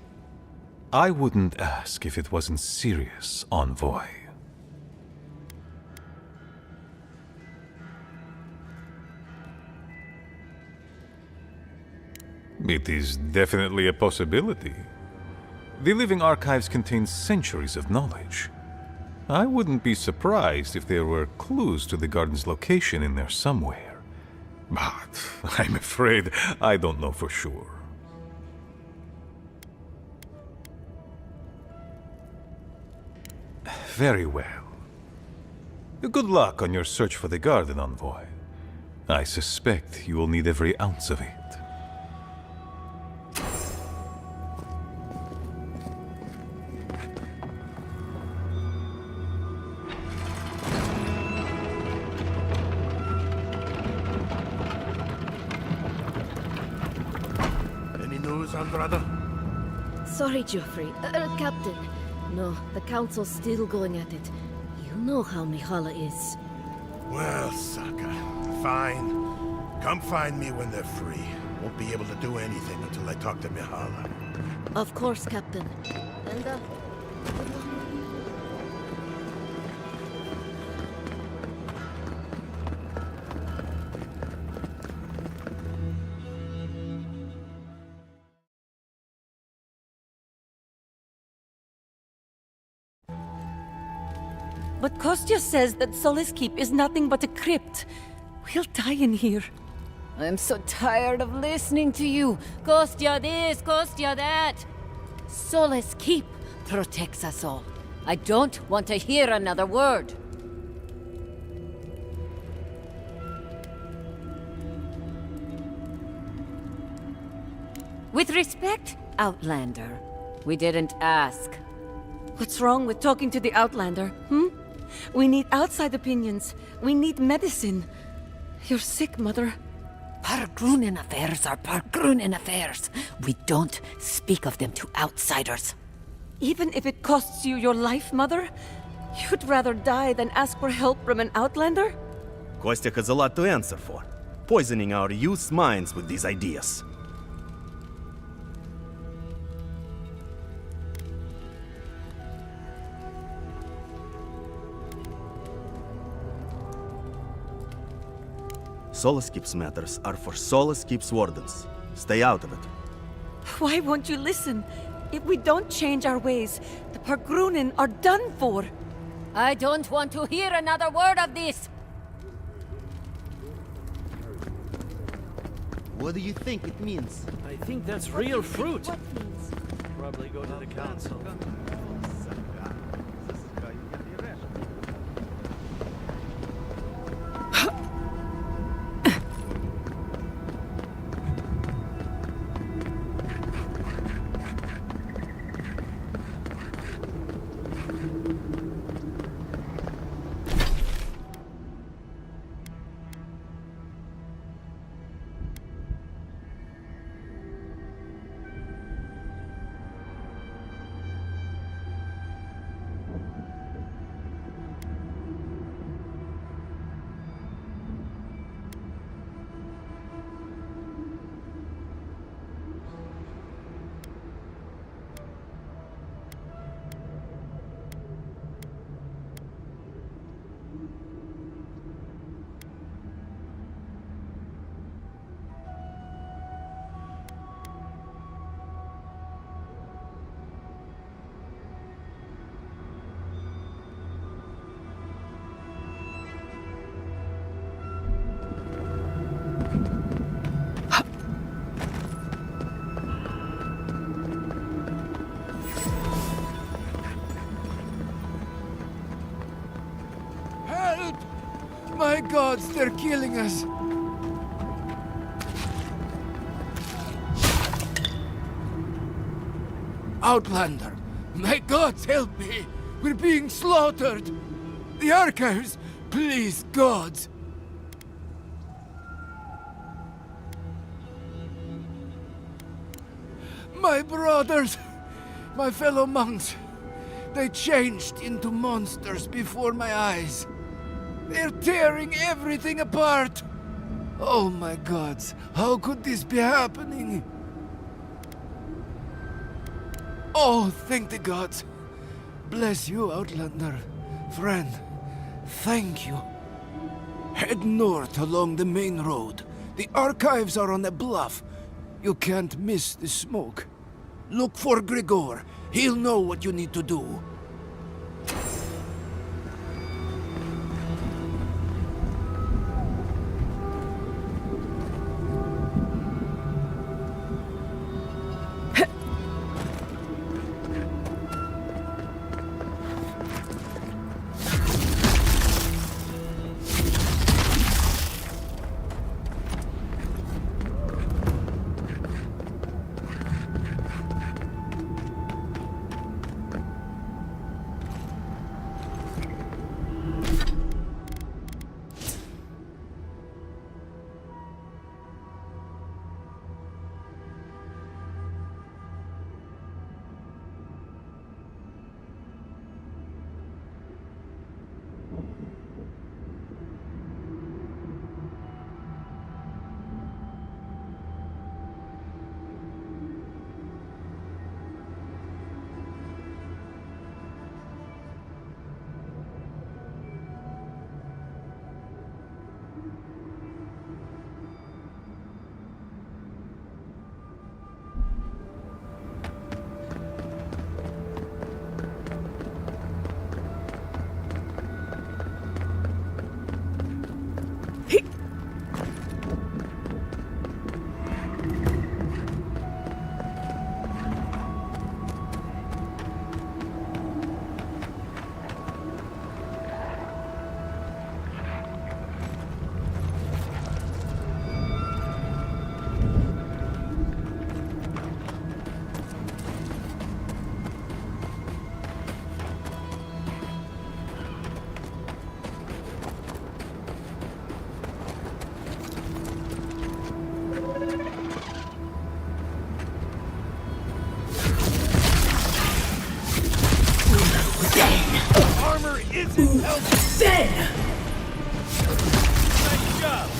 I wouldn't ask if it wasn't serious, Envoy. It is definitely a possibility. The Living Archives contains centuries of knowledge. I wouldn't be surprised if there were clues to the garden's location in there somewhere. But I'm afraid I don't know for sure. Very well. Good luck on your search for the garden, Envoy. I suspect you will need every ounce of it. Brother? Sorry, Geoffrey. Captain. No, the Council's still going at it. You know how Mihala is. Well, Saka, fine. Come find me when they're free. Won't be able to do anything until I talk to Mihala. Of course, Captain. And, But Kostya says that Solace Keep is nothing but a crypt. We'll die in here. I'm so tired of listening to you. Kostya this, Kostya that. Solace Keep protects us all. I don't want to hear another word. With respect, Outlander, we didn't ask. What's wrong with talking to the Outlander, We need outside opinions. We need medicine. You're sick, Mother. Pargrunen affairs are Pargrunen affairs. We don't speak of them to outsiders. Even if it costs you your life, Mother? You'd rather die than ask for help from an Outlander? Kostya has a lot to answer for. Poisoning our youth's minds with these ideas. Solus Keep's matters are for Solus Keep's wardens. Stay out of it. Why won't you listen? If we don't change our ways, the Pargrunen are done for. I don't want to hear another word of this! What do you think it means? I think that's real fruit. Probably go to the council. My gods, they're killing us! Outlander, my gods help me! We're being slaughtered! The archives! Please, gods! My brothers! My fellow monks! They changed into monsters before my eyes! They're tearing everything apart! Oh my gods, how could this be happening? Oh, thank the gods! Bless you, Outlander. Friend, thank you. Head north along the main road. The archives are on a bluff. You can't miss the smoke. Look for Grigor. He'll know what you need to do. isn't helping. Then! Nice job.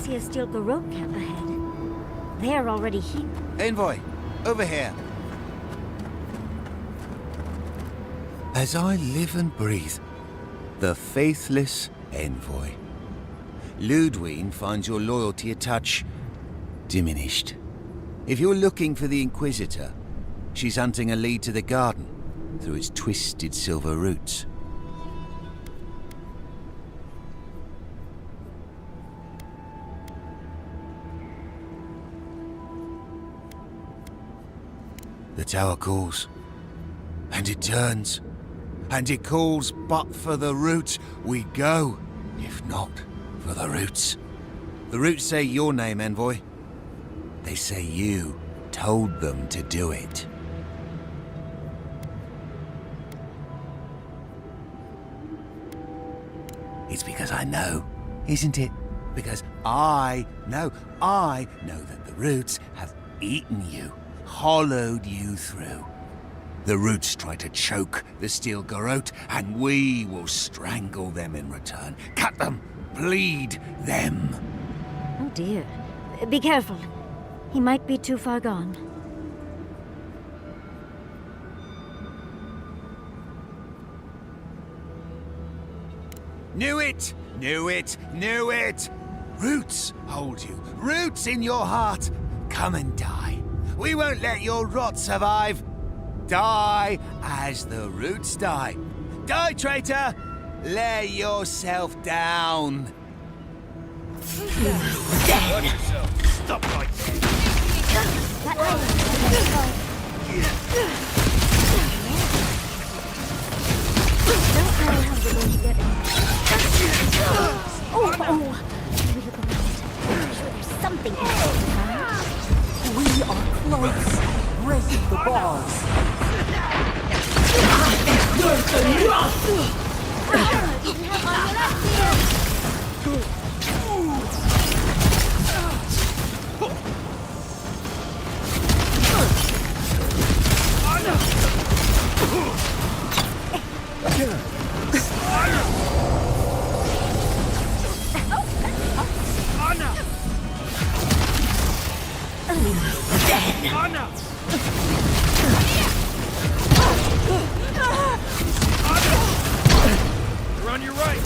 see a steel garrote camp ahead. They're already here. Envoy, over here. As I live and breathe, the faithless Envoy. Ludwine finds your loyalty a touch diminished. If you're looking for the Inquisitor, she's hunting a lead to the garden through its twisted silver roots. The tower calls, and it turns, and it calls, but for the roots we go, if not for the roots. The roots say your name, Envoy. They say you told them to do it. It's because I know, isn't it? Because I know that the roots have eaten you, hollowed you through. The roots try to choke the steel garrote, and we will strangle them in return. Cut them, bleed them. Oh dear. Be careful. He might be too far gone. Knew it! Knew it! Knew it! Roots hold you. Roots in your heart. Come and die. We won't let your rot survive. Die as the roots die. Die, traitor! Lay yourself down. Stop right Something. We are close. Raise the bars. You're on your right.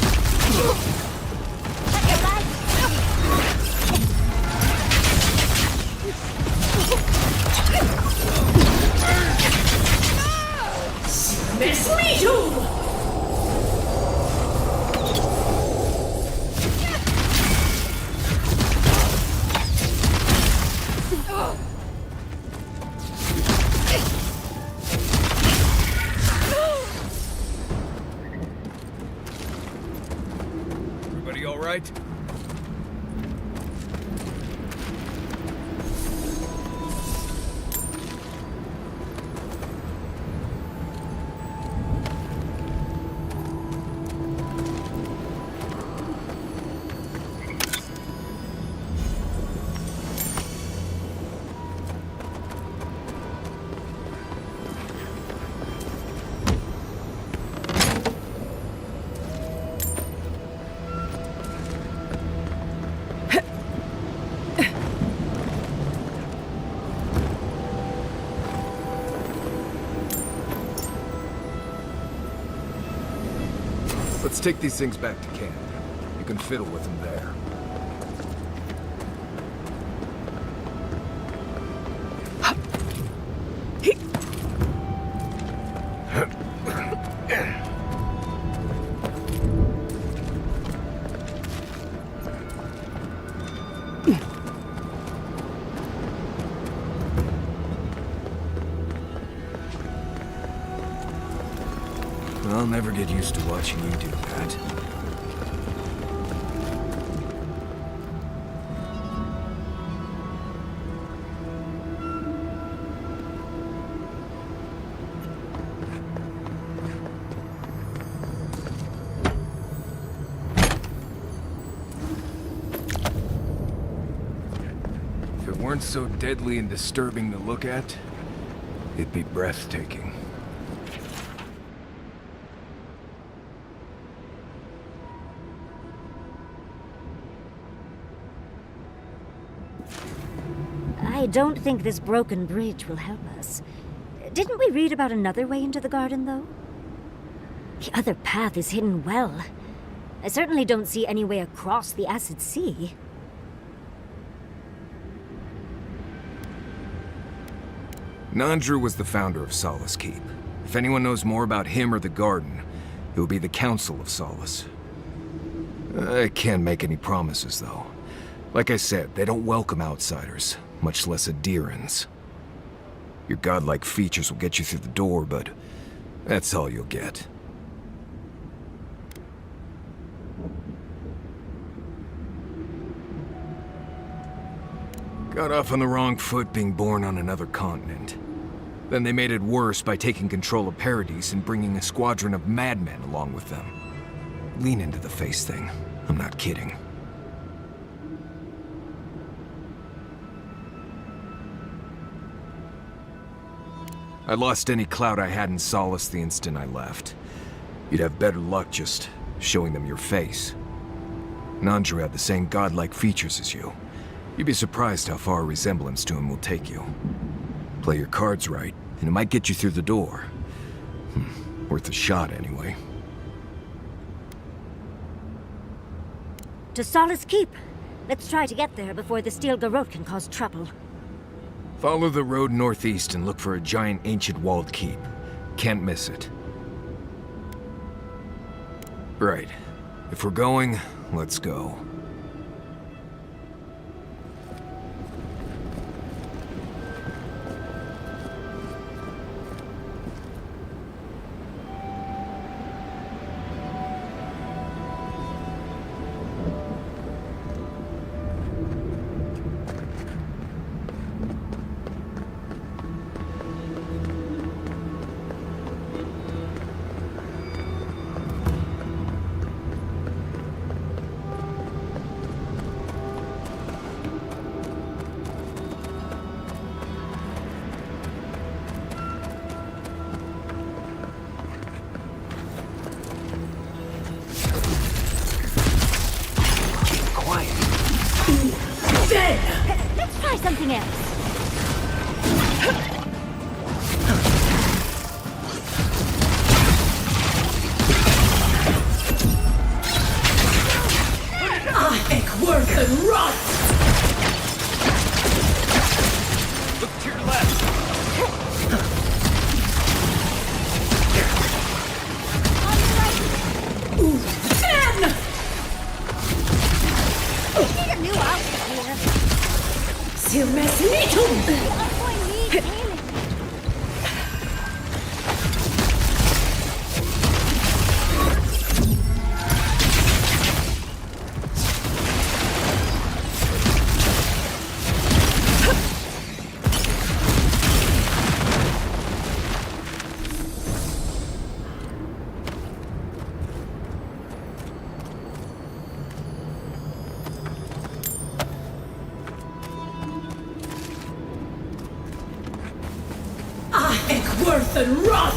Miss me too! Everybody all right? Let's take these things back to camp. You can fiddle with them there. I'll never get used to watching you do that. If it weren't so deadly and disturbing to look at, it'd be breathtaking. I don't think this broken bridge will help us. Didn't we read about another way into the garden, though? The other path is hidden well. I certainly don't see any way across the Acid Sea. Nandru was the founder of Solace Keep. If anyone knows more about him or the garden, it will be the Council of Solace. I can't make any promises, though. Like I said, they don't welcome outsiders, much less adherents. Your godlike features will get you through the door, but that's all you'll get. Got off on the wrong foot being born on another continent. Then they made it worse by taking control of Paradise and bringing a squadron of madmen along with them. Lean into the face thing. I'm not kidding. I lost any clout I had in Solace the instant I left. You'd have better luck just showing them your face. Nandru had the same godlike features as you. You'd be surprised how far a resemblance to him will take you. Play your cards right, and it might get you through the door. Worth a shot, anyway. To Solace Keep. Let's try to get there before the Steel Garrote can cause trouble. Follow the road northeast and look for a giant ancient walled keep. Can't miss it. Right. If we're going, let's go. Let's try something else. Worth and rot! Look to your left! Ooh, ten! We need a new outfit here. Silmesnitum! Our boy needs healing. Worth and rot!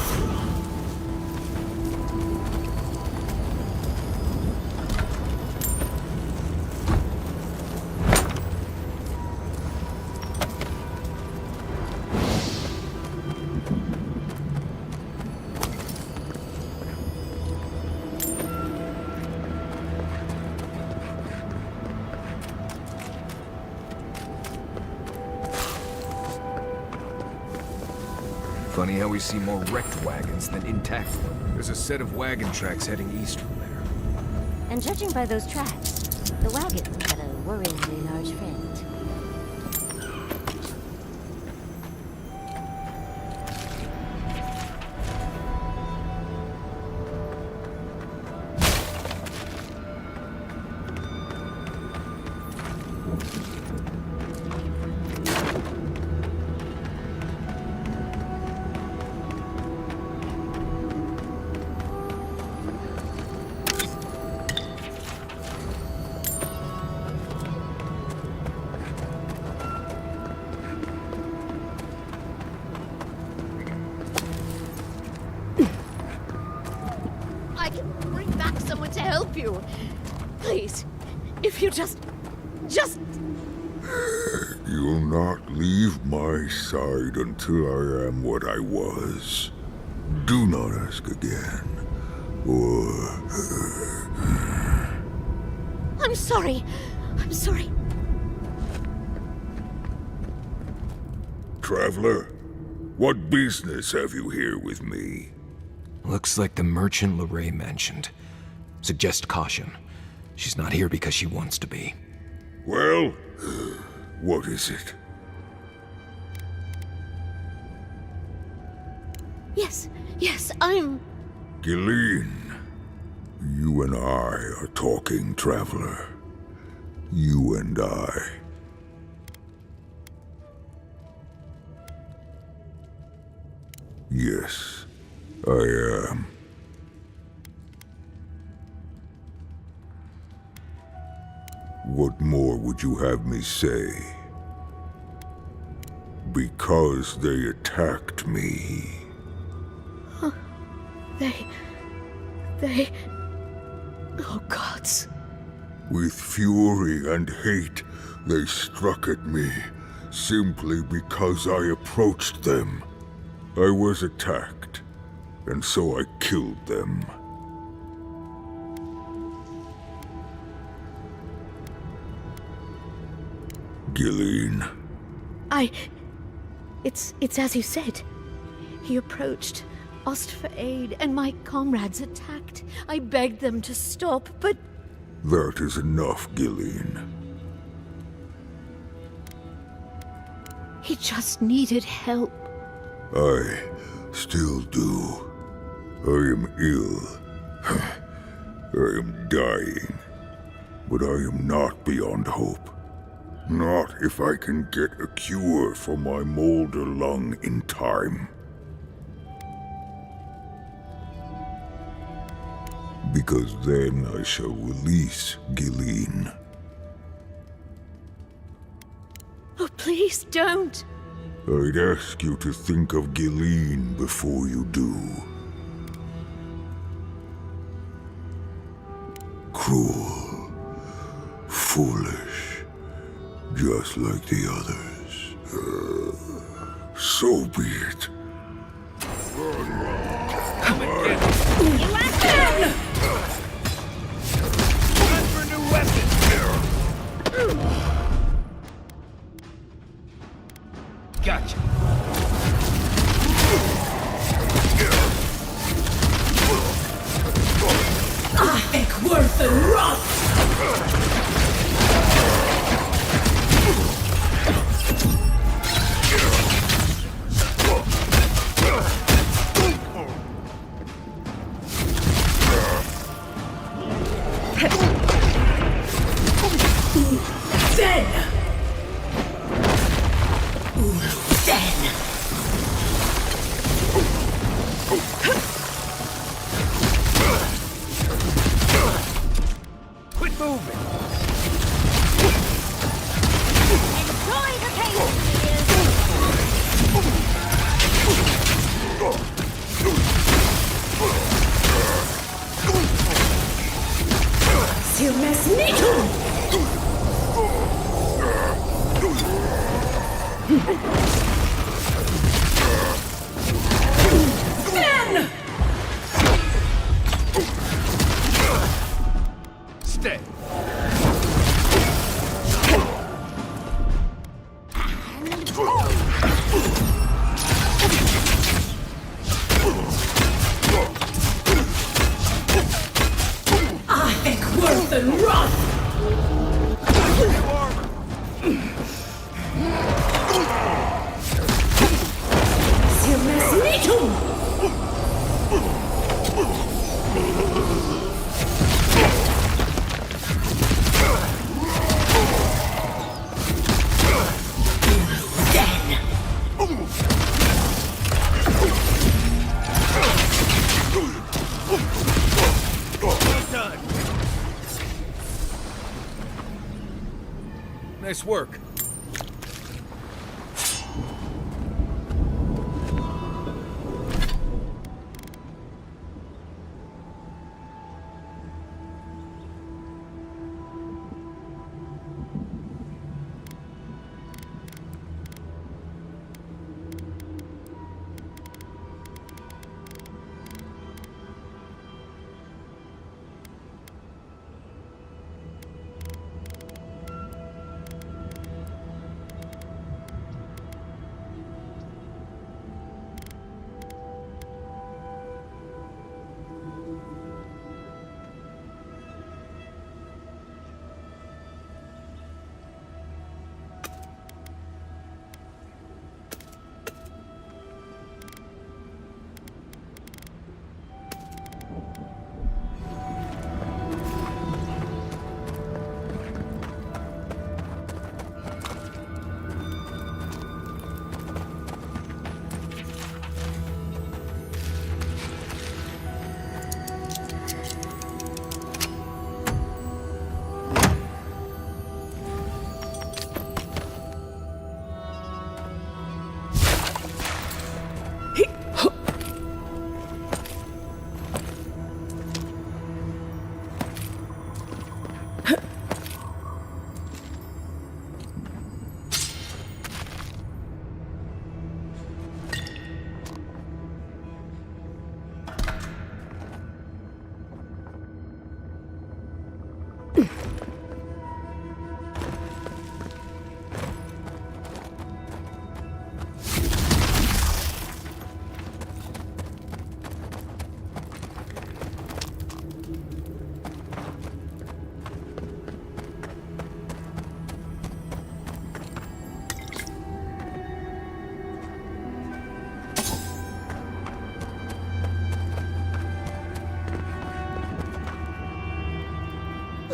Funny how we see more wrecked wagons than intact. There's a set of wagon tracks heading east from there. And judging by those tracks, the wagon had a worryingly large friend. I can bring back someone to help you. Please, if you just... You'll not leave leave my side until I am what I was. Do not ask again. Or... I'm sorry. I'm sorry. Traveler, what business have you here with me? Looks like the merchant Lorraine mentioned. Suggest caution. She's not here because she wants to be. Well, what is it? Yes, I'm... Gilleen, you and I are talking, Traveler. You and I. Yes, I am. What more would you have me say? Because they attacked me. Huh. They... Oh, gods. With fury and hate, they struck at me, simply because I approached them. I was attacked, and so I killed them. Gilleen. It's as you said. He approached, asked for aid, and my comrades attacked. I begged them to stop, but... That is enough, Gilleen. He just needed help. I still do. I am ill. I am dying. But I am not beyond hope. Not if I can get a cure for my molder lung in time. Because then I shall release Gilleen. Oh, please don't. I'd ask you to think of Gilleen before you do. Cruel, foolish, just like the others. So be it. Come and get it! You want them! Time for a new weapon! Gotcha. Ik word verrot! Quit moving! Enjoy the pain, Sur mes Ben! Stay! Ik word verrot! Sur mes Nice work.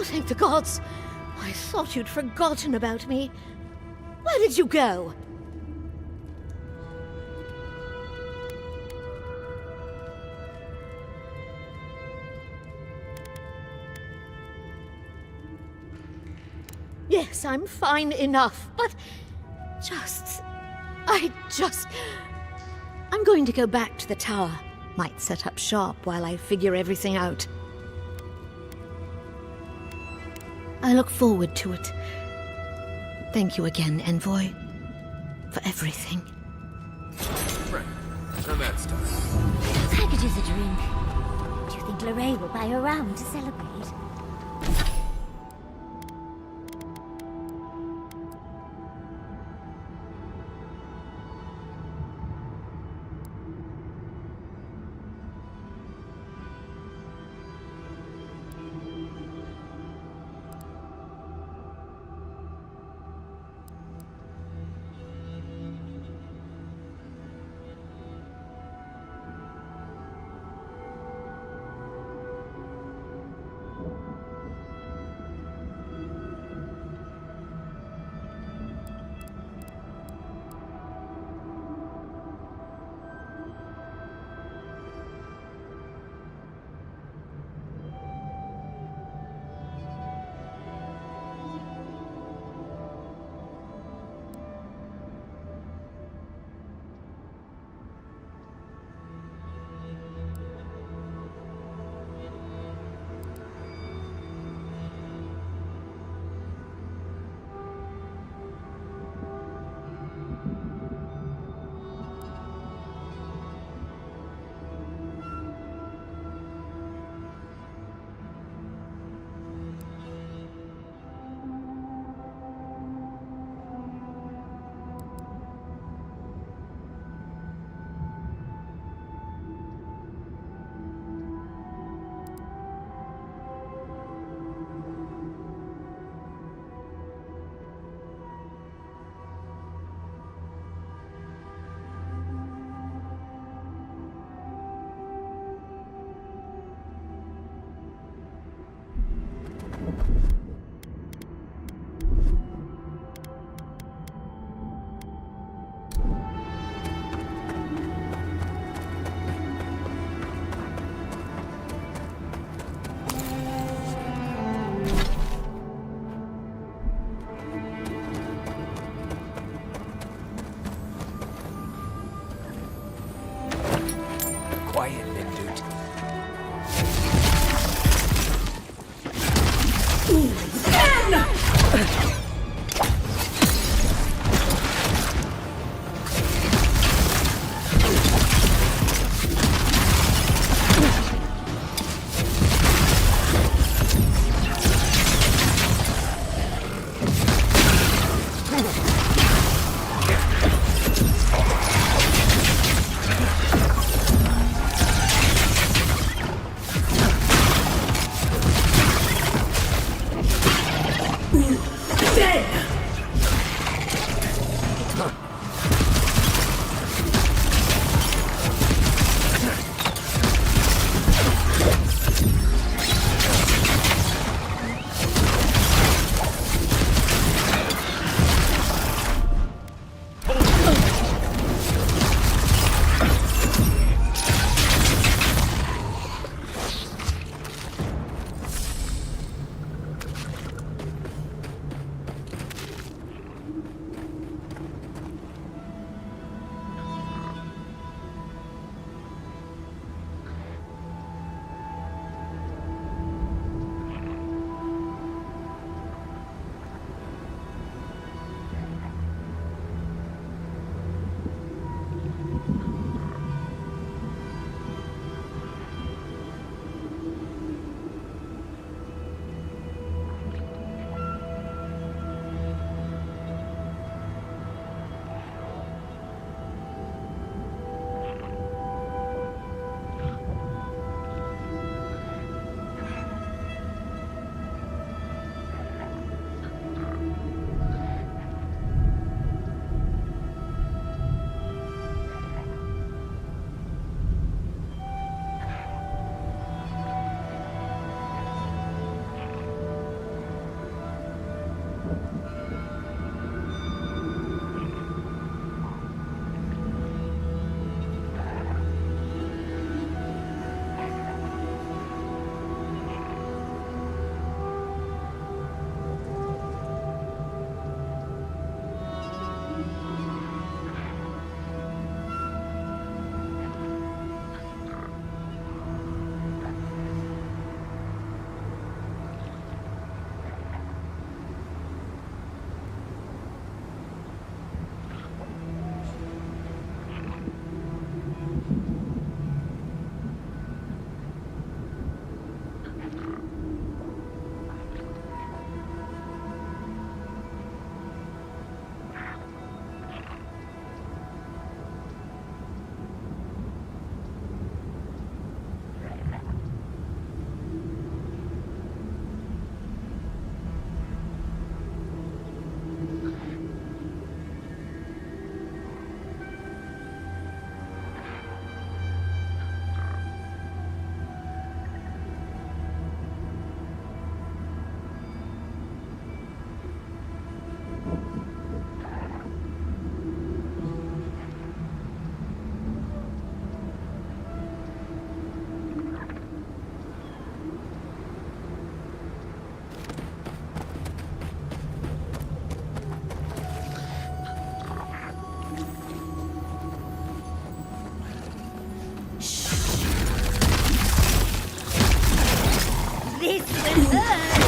Oh, thank the gods! I thought you'd forgotten about me. Where did you go? Yes, I'm fine enough, but I'm going to go back to the tower. Might set up shop while I figure everything out. I look forward to it. Thank you again, Envoy, for everything. Right. Now that's done. I could use a drink. Do you think Lorraine will buy a round to celebrate? Quiet, Lindut.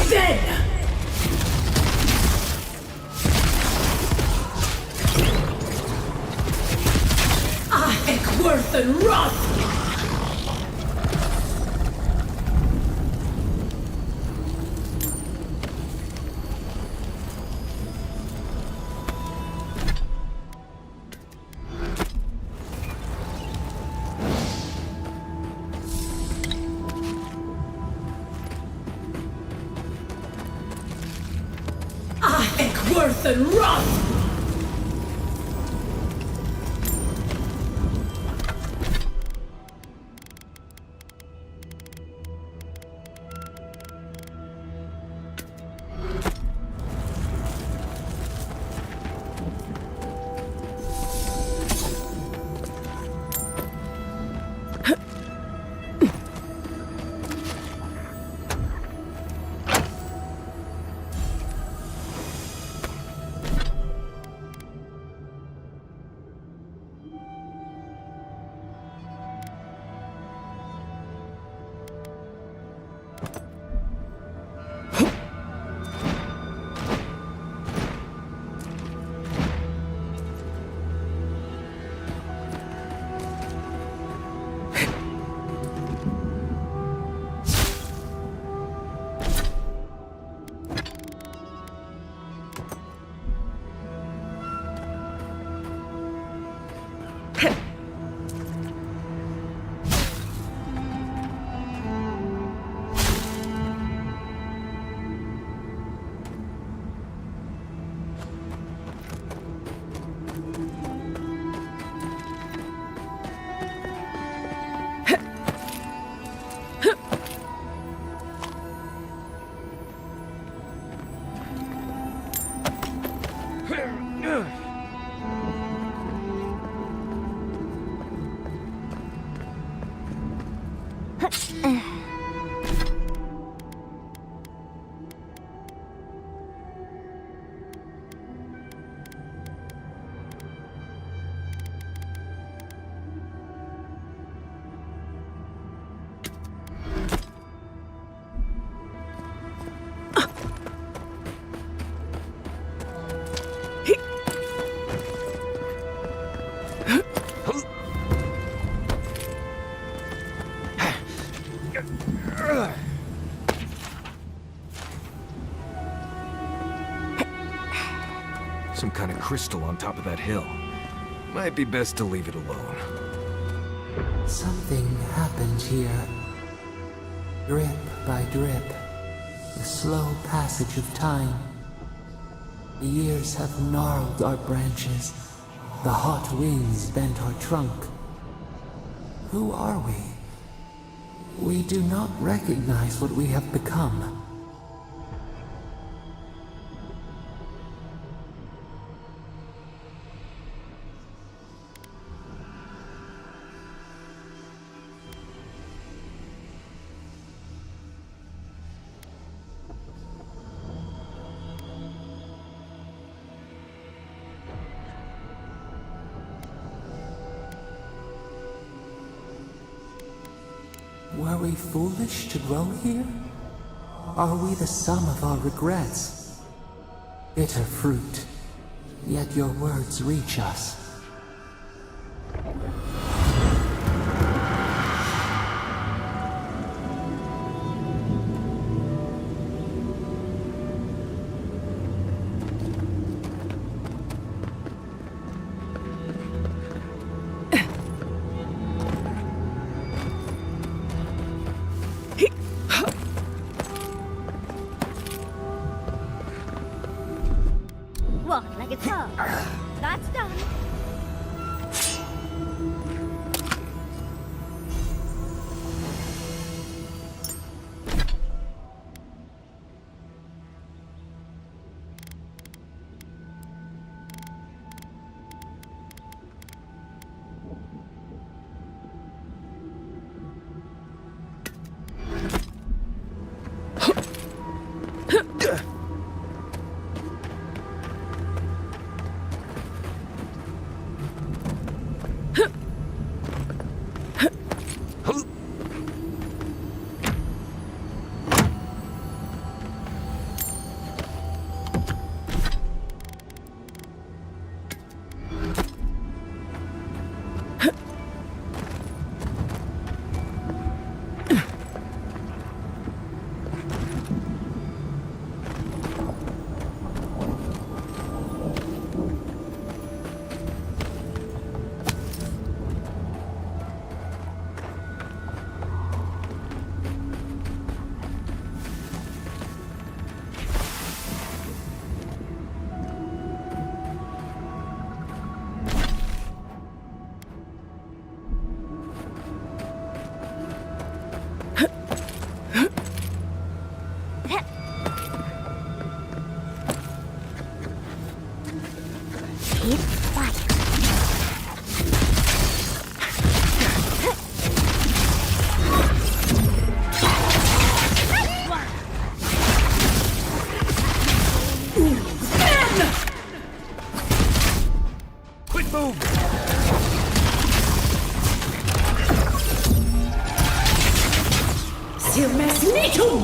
Then! Worth and rot! Worth and rot! Some kind of crystal on top of that hill. Might be best to leave it alone. Something happened here. Drip by drip. The slow passage of time. The years have gnarled our branches. The hot winds bent our trunk. Who are we? We do not recognize what we have become. Were we foolish to grow here? Are we the sum of our regrets? Bitter fruit, yet your words reach us. Walk like it's home. That's done. Irmesnitum!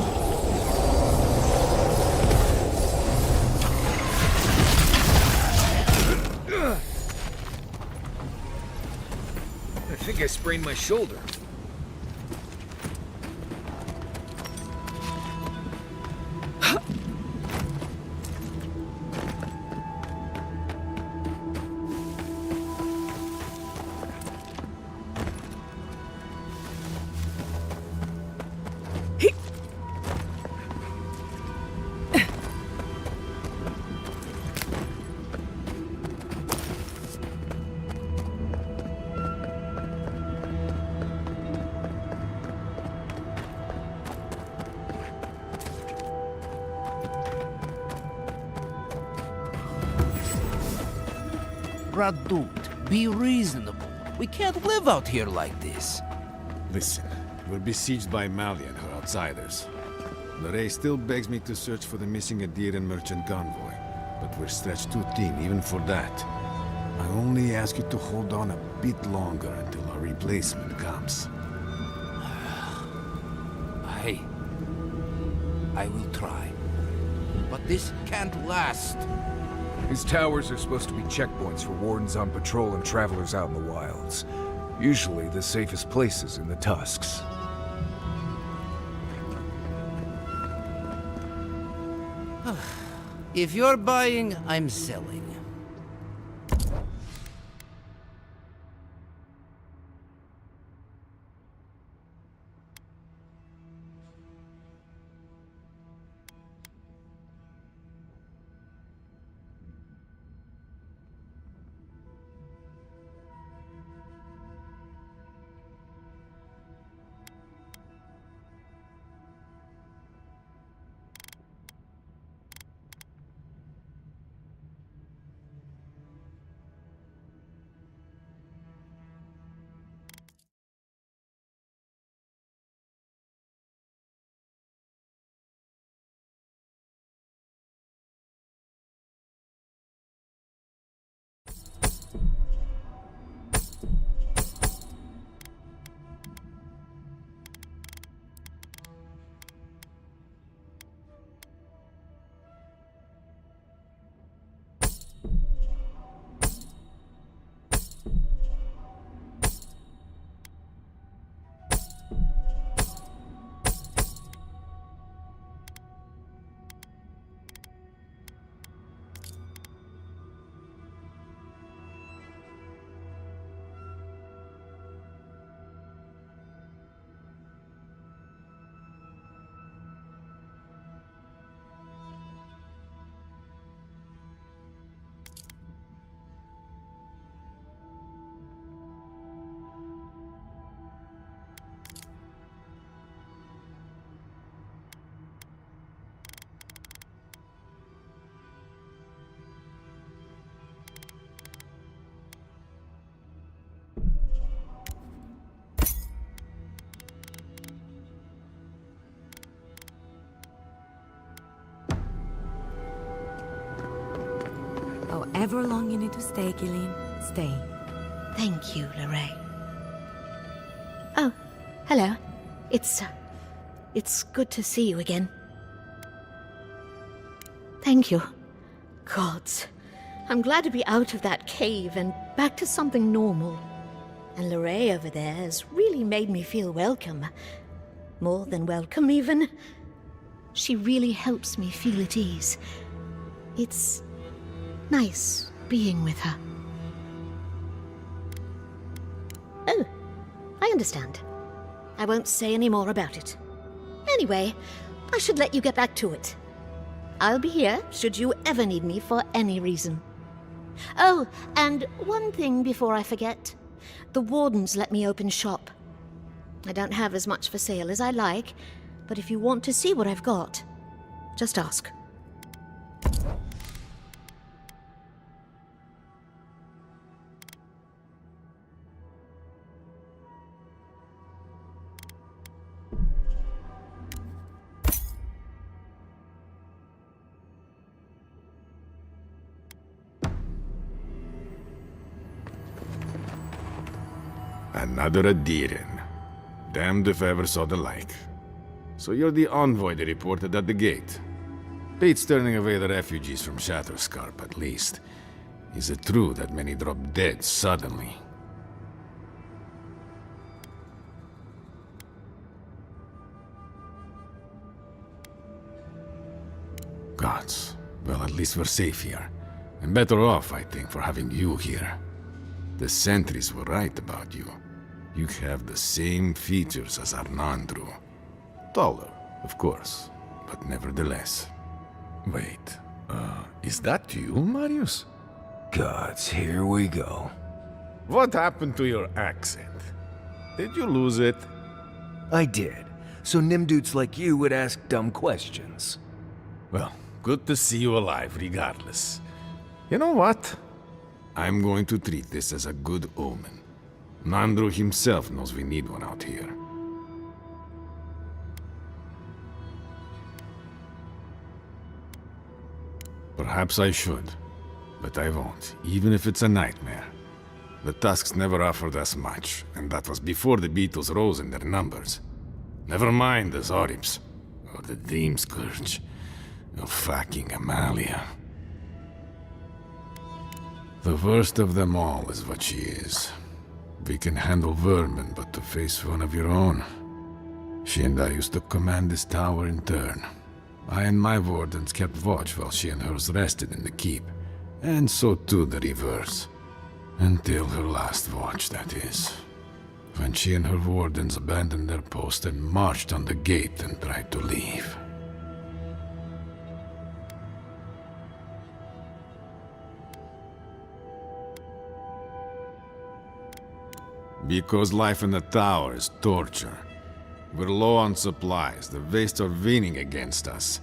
I think I sprained my shoulder. Radut, be reasonable. We can't live out here like this. Listen, we're besieged by Mali and her outsiders. Lorraine still begs me to search for the missing Adiran merchant convoy, but we're stretched too thin even for that. I only ask you to hold on a bit longer until our replacement comes. I will try. But this can't last. These towers are supposed to be checkpoints for wardens on patrol and travelers out in the wilds. Usually the safest places in the Tusks. If you're buying, I'm selling. However long you need to stay, Gillian, stay. Thank you, Lorraine. Oh, hello. It's good to see you again. Thank you. Gods, I'm glad to be out of that cave and back to something normal. And Lorraine over there has really made me feel welcome. More than welcome, even. She really helps me feel at ease. It's nice being with her. Oh, I understand. I won't say any more about it. Anyway, I should let you get back to it. I'll be here should you ever need me for any reason. Oh, and one thing before I forget. The wardens let me open shop. I don't have as much for sale as I like, but if you want to see what I've got, just ask. Another Adiran. Damned if I ever saw the like. So you're the envoy they reported at the gate. Beats turning away the refugees from Shatterscarp, at least. Is it true that many drop dead suddenly? Gods. Well, at least we're safe here. And better off, I think, for having you here. The sentries were right about you. You have the same features as Arnandru. Taller, of course, but nevertheless. Wait, is that you, Marius? Gods, here we go. What happened to your accent? Did you lose it? I did. So Nimdudes like you would ask dumb questions. Well, good to see you alive, regardless. You know what? I'm going to treat this as a good omen. Nandru himself knows we need one out here. Perhaps I should, but I won't, even if it's a nightmare. The Tusks never offered us much, and that was before the Beetles rose in their numbers. Never mind the Zoribs, or the Dream Scourge, or fucking Amalia. The worst of them all is what she is. We can handle vermin, but to face one of your own... She and I used to command this tower in turn. I and my wardens kept watch while she and hers rested in the keep. And so too the reverse. Until her last watch, that is. When she and her wardens abandoned their post and marched on the gate and tried to leave. Because life in the tower is torture. We're low on supplies. The Wastes are winning against us.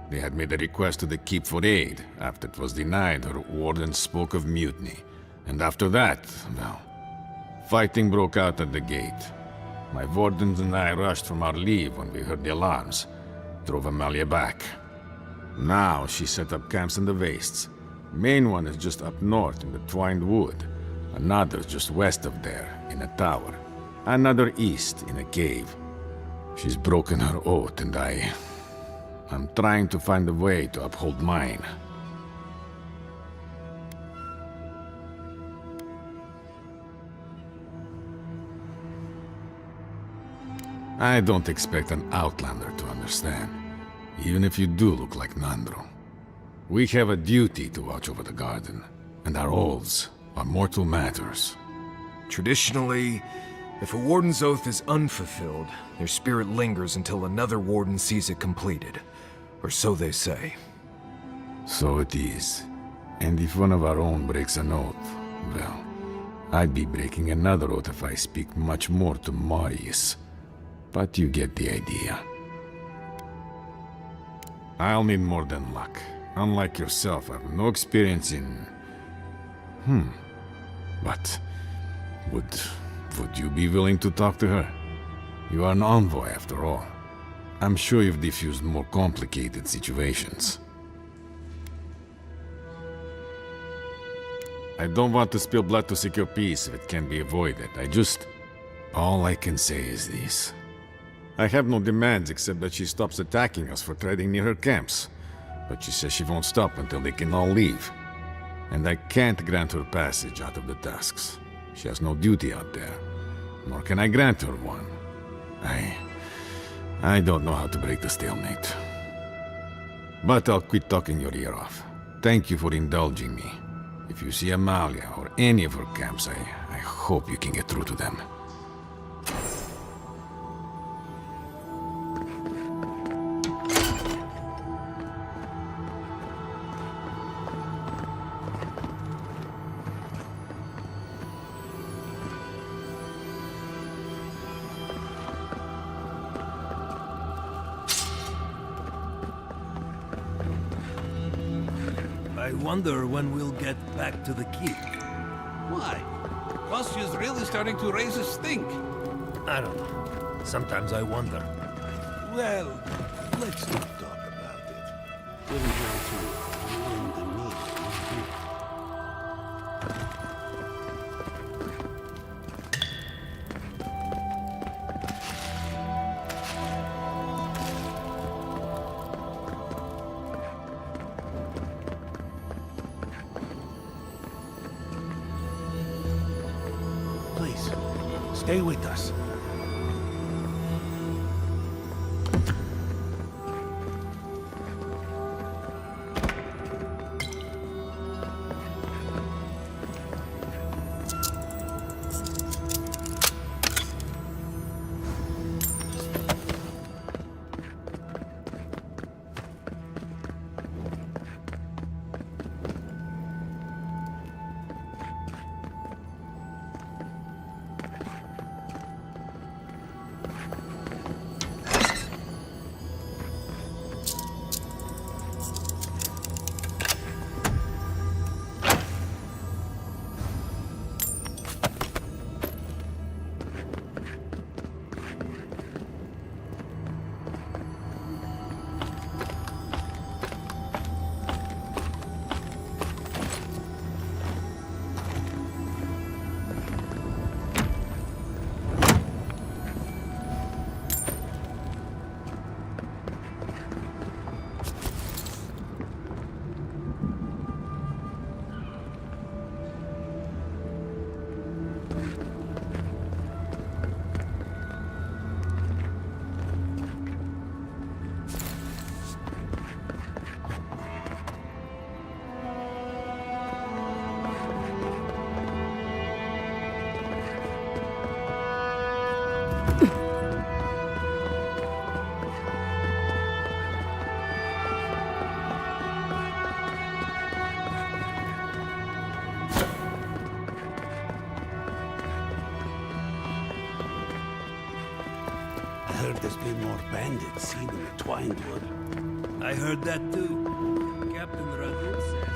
They had made a request to the keep for aid. After it was denied, her warden spoke of mutiny. And after that, well, fighting broke out at the gate. My wardens and I rushed from our leave when we heard the alarms. Drove Amalia back. Now she set up camps in the Wastes. Main one is just up north in the Twined Wood. Another just west of there, in a tower. Another east, in a cave. She's broken her oath, and I'm trying to find a way to uphold mine. I don't expect an outlander to understand, even if you do look like Nandro. We have a duty to watch over the garden, and our oaths are mortal matters. Traditionally, if a warden's oath is unfulfilled, their spirit lingers until another warden sees it completed. Or so they say. So it is. And if one of our own breaks an oath, well, I'd be breaking another oath if I speak much more to Marius. But you get the idea. I'll need more than luck. Unlike yourself, I have no experience in... But... Would you be willing to talk to her? You are an envoy, after all. I'm sure you've diffused more complicated situations. I don't want to spill blood to secure peace if it can be avoided. All I can say is this. I have no demands except that she stops attacking us for treading near her camps. But she says she won't stop until they can all leave. And I can't grant her passage out of the Tusks. She has no duty out there. Nor can I grant her one. I don't know how to break the stalemate. But I'll quit talking your ear off. Thank you for indulging me. If you see Amalia or any of her camps, I hope you can get through to them. I wonder when we'll get back to the keep. Why? Kostyu's really starting to raise a stink. I don't know. Sometimes I wonder. Well, let's not talk about it. We're here to end the meal. Please, stay with us. I heard there's been more bandits seen in the Twined Wood. I heard that too. Captain Ragun says.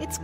It's...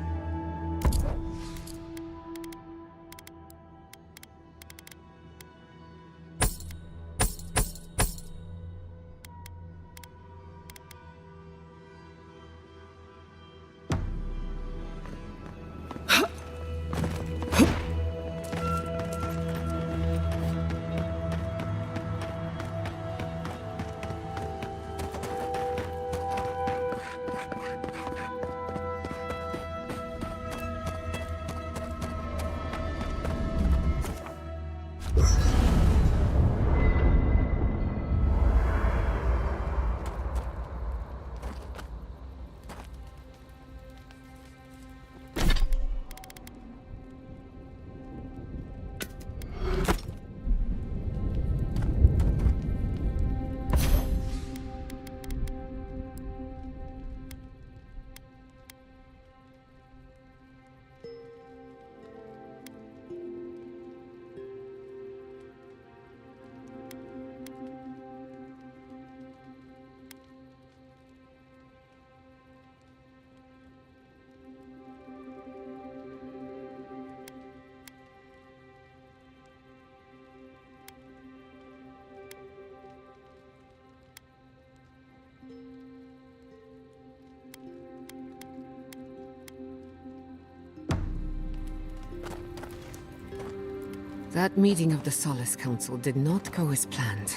That meeting of the Solace Council did not go as planned.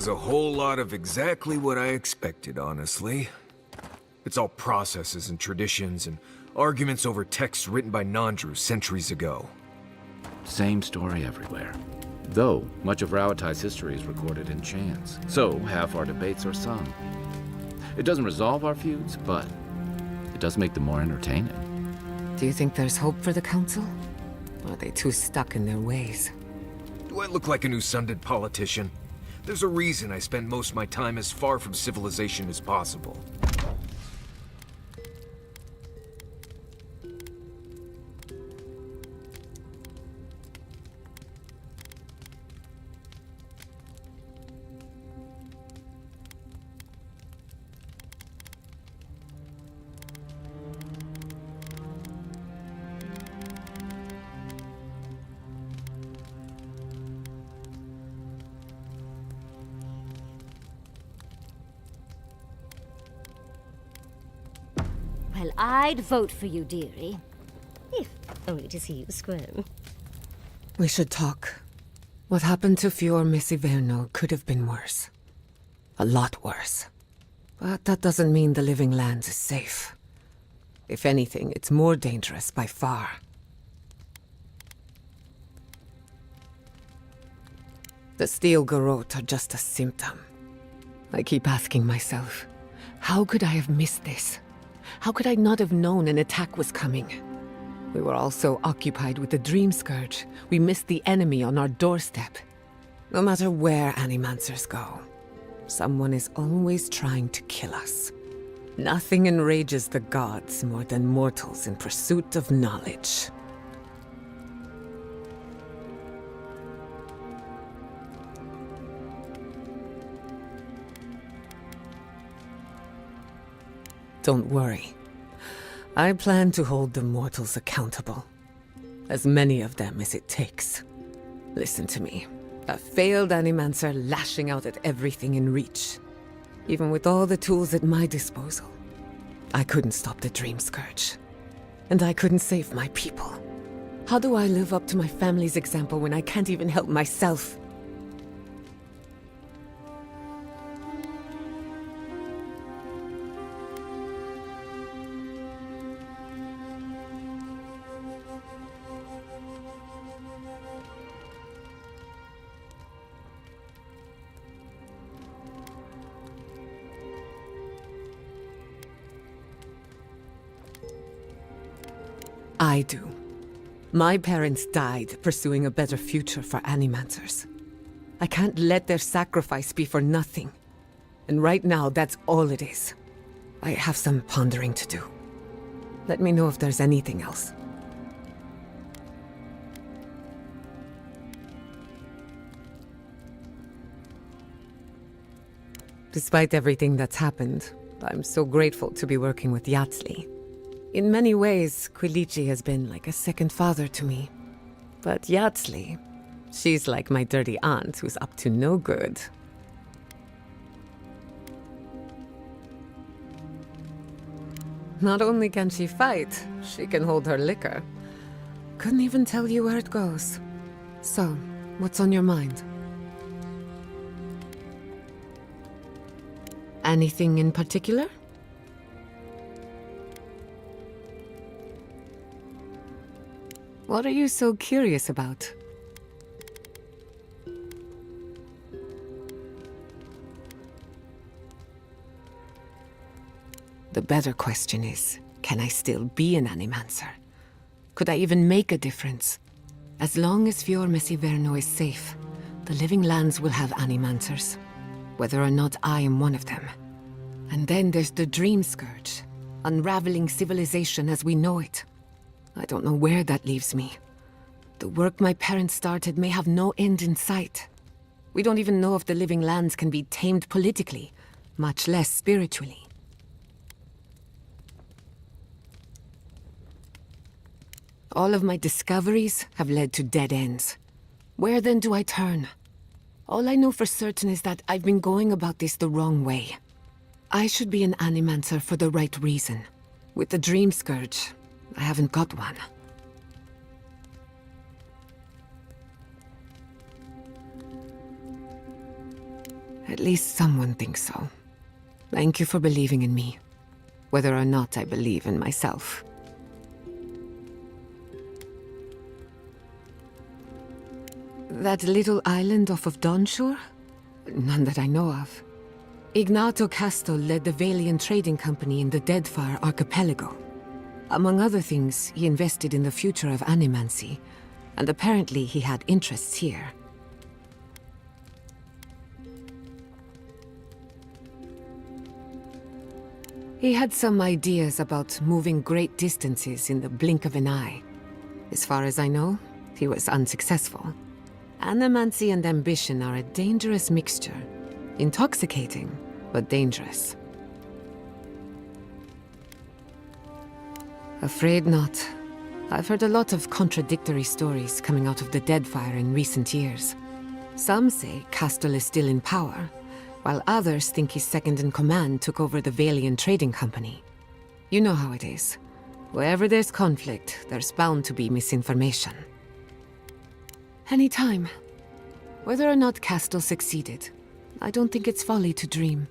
was a whole lot of exactly what I expected, honestly. It's all processes and traditions and arguments over texts written by Nandru centuries ago. Same story everywhere. Though, much of Rauatai's history is recorded in chants, so half our debates are sung. It doesn't resolve our feuds, but it does make them more entertaining. Do you think there's hope for the Council? Or are they too stuck in their ways? Do I look like a new-sunded politician? There's a reason I spend most of my time as far from civilization as possible. Well, I'd vote for you, dearie. If only to see you squirm. We should talk. What happened to Fior Messiverno could have been worse. A lot worse. But that doesn't mean the Living Lands is safe. If anything, it's more dangerous by far. The Steel Garrote are just a symptom. I keep asking myself, how could I have missed this? How could I not have known an attack was coming? We were all so occupied with the Dream Scourge, we missed the enemy on our doorstep. No matter where Animancers go, someone is always trying to kill us. Nothing enrages the gods more than mortals in pursuit of knowledge. Don't worry. I plan to hold the mortals accountable. As many of them as it takes. Listen to me. A failed Animancer lashing out at everything in reach. Even with all the tools at my disposal, I couldn't stop the Dream Scourge. And I couldn't save my people. How do I live up to my family's example when I can't even help myself? I do. My parents died pursuing a better future for Animancers. I can't let their sacrifice be for nothing. And right now, that's all it is. I have some pondering to do. Let me know if there's anything else. Despite everything that's happened, I'm so grateful to be working with Yatsli. In many ways, Quilichi has been like a second father to me. But Yatsli, she's like my dirty aunt who's up to no good. Not only can she fight, she can hold her liquor. Couldn't even tell you where it goes. So, what's on your mind? Anything in particular? What are you so curious about? The better question is, can I still be an Animancer? Could I even make a difference? As long as Fior Messiverno is safe, the Living Lands will have Animancers, whether or not I am one of them. And then there's the Dream Scourge, unraveling civilization as we know it. I don't know where that leaves me. The work my parents started may have no end in sight. We don't even know if the Living Lands can be tamed politically, much less spiritually. All of my discoveries have led to dead ends. Where then do I turn? All I know for certain is that I've been going about this the wrong way. I should be an Animancer for the right reason. With the Dream Scourge, I haven't got one. At least someone thinks so. Thank you for believing in me, whether or not I believe in myself. That little island off of Dawnshore? None that I know of. Ignato Casto led the Valian trading company in the Deadfire Archipelago. Among other things, he invested in the future of animancy, and apparently he had interests here. He had some ideas about moving great distances in the blink of an eye. As far as I know, he was unsuccessful. Animancy and ambition are a dangerous mixture. Intoxicating, but dangerous. Afraid not. I've heard a lot of contradictory stories coming out of the Deadfire in recent years. Some say Castle is still in power, while others think his second-in-command took over the Valian trading company. You know how it is. Wherever there's conflict, there's bound to be misinformation. Any time. Whether or not Castle succeeded, I don't think it's folly to dream.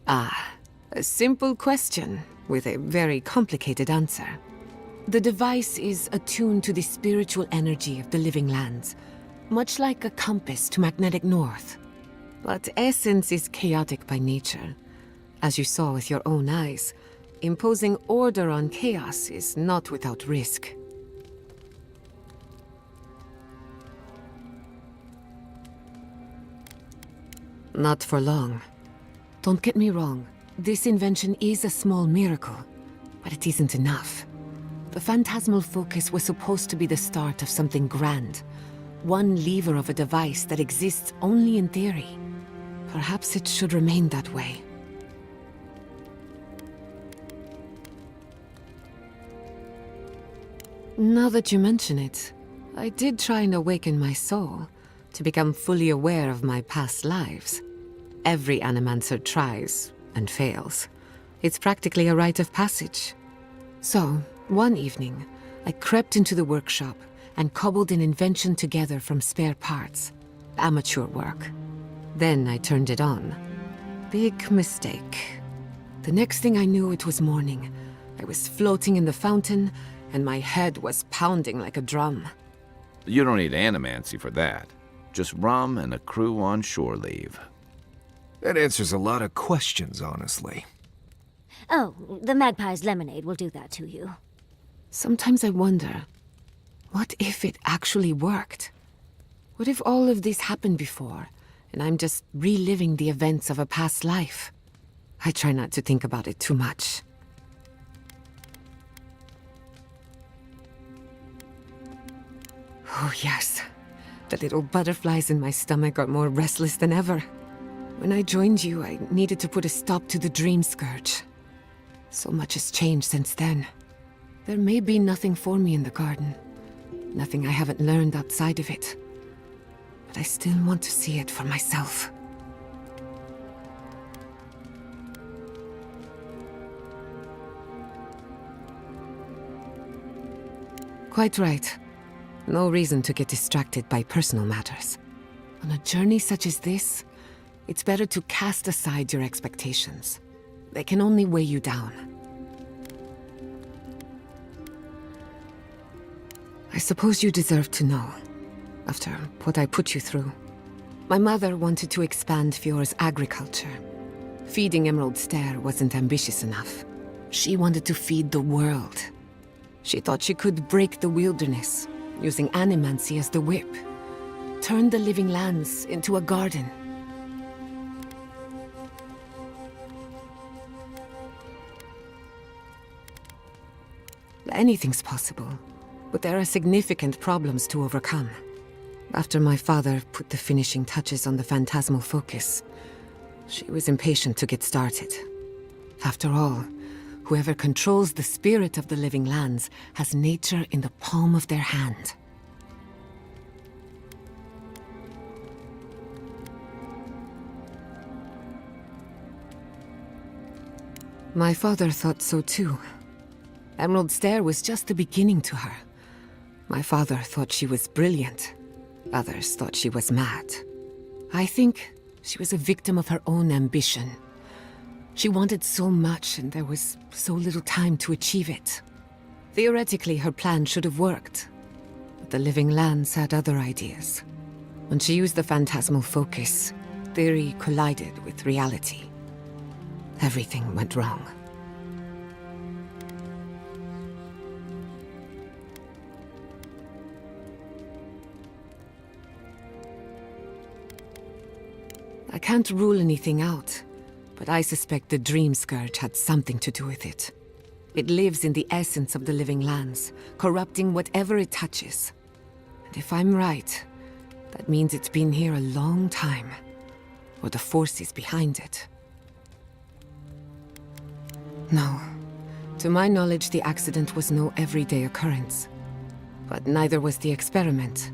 Ah, a simple question with a very complicated answer. The device is attuned to the spiritual energy of the living lands, much like a compass to magnetic north. But essence is chaotic by nature. As you saw with your own eyes, imposing order on chaos is not without risk. Not for long. Don't get me wrong, this invention is a small miracle, but it isn't enough. The phantasmal focus was supposed to be the start of something grand. One lever of a device that exists only in theory. Perhaps it should remain that way. Now that you mention it, I did try and awaken my soul, to become fully aware of my past lives. Every animancer tries, and fails. It's practically a rite of passage. So, one evening, I crept into the workshop and cobbled an invention together from spare parts. Amateur work. Then I turned it on. Big mistake. The next thing I knew, it was morning. I was floating in the fountain, and my head was pounding like a drum. You don't need animancy for that. Just rum and a crew on shore leave. That answers a lot of questions, honestly. Oh, the Magpie's lemonade will do that to you. Sometimes I wonder, what if it actually worked? What if all of this happened before, and I'm just reliving the events of a past life? I try not to think about it too much. Oh yes, the little butterflies in my stomach are more restless than ever. When I joined you, I needed to put a stop to the dream scourge. So much has changed since then. There may be nothing for me in the garden. Nothing I haven't learned outside of it. But I still want to see it for myself. Quite right. No reason to get distracted by personal matters. On a journey such as this, it's better to cast aside your expectations. They can only weigh you down. I suppose you deserve to know, after what I put you through. My mother wanted to expand Fjore's agriculture. Feeding Emerald Stair wasn't ambitious enough. She wanted to feed the world. She thought she could break the wilderness, using animancy as the whip. Turn the living lands into a garden. Anything's possible, but there are significant problems to overcome. After my father put the finishing touches on the phantasmal focus, she was impatient to get started. After all, whoever controls the spirit of the living lands has nature in the palm of their hand. My father thought so too. Emerald Stair was just the beginning to her. My father thought she was brilliant. Others thought she was mad. I think she was a victim of her own ambition. She wanted so much, and there was so little time to achieve it. Theoretically, her plan should have worked. But the living lands had other ideas. When she used the phantasmal focus, theory collided with reality. Everything went wrong. I can't rule anything out, but I suspect the Dream Scourge had something to do with it. It lives in the essence of the living lands, corrupting whatever it touches. And if I'm right, that means it's been here a long time, or the forces behind it. No. To my knowledge, the accident was no everyday occurrence. But neither was the experiment.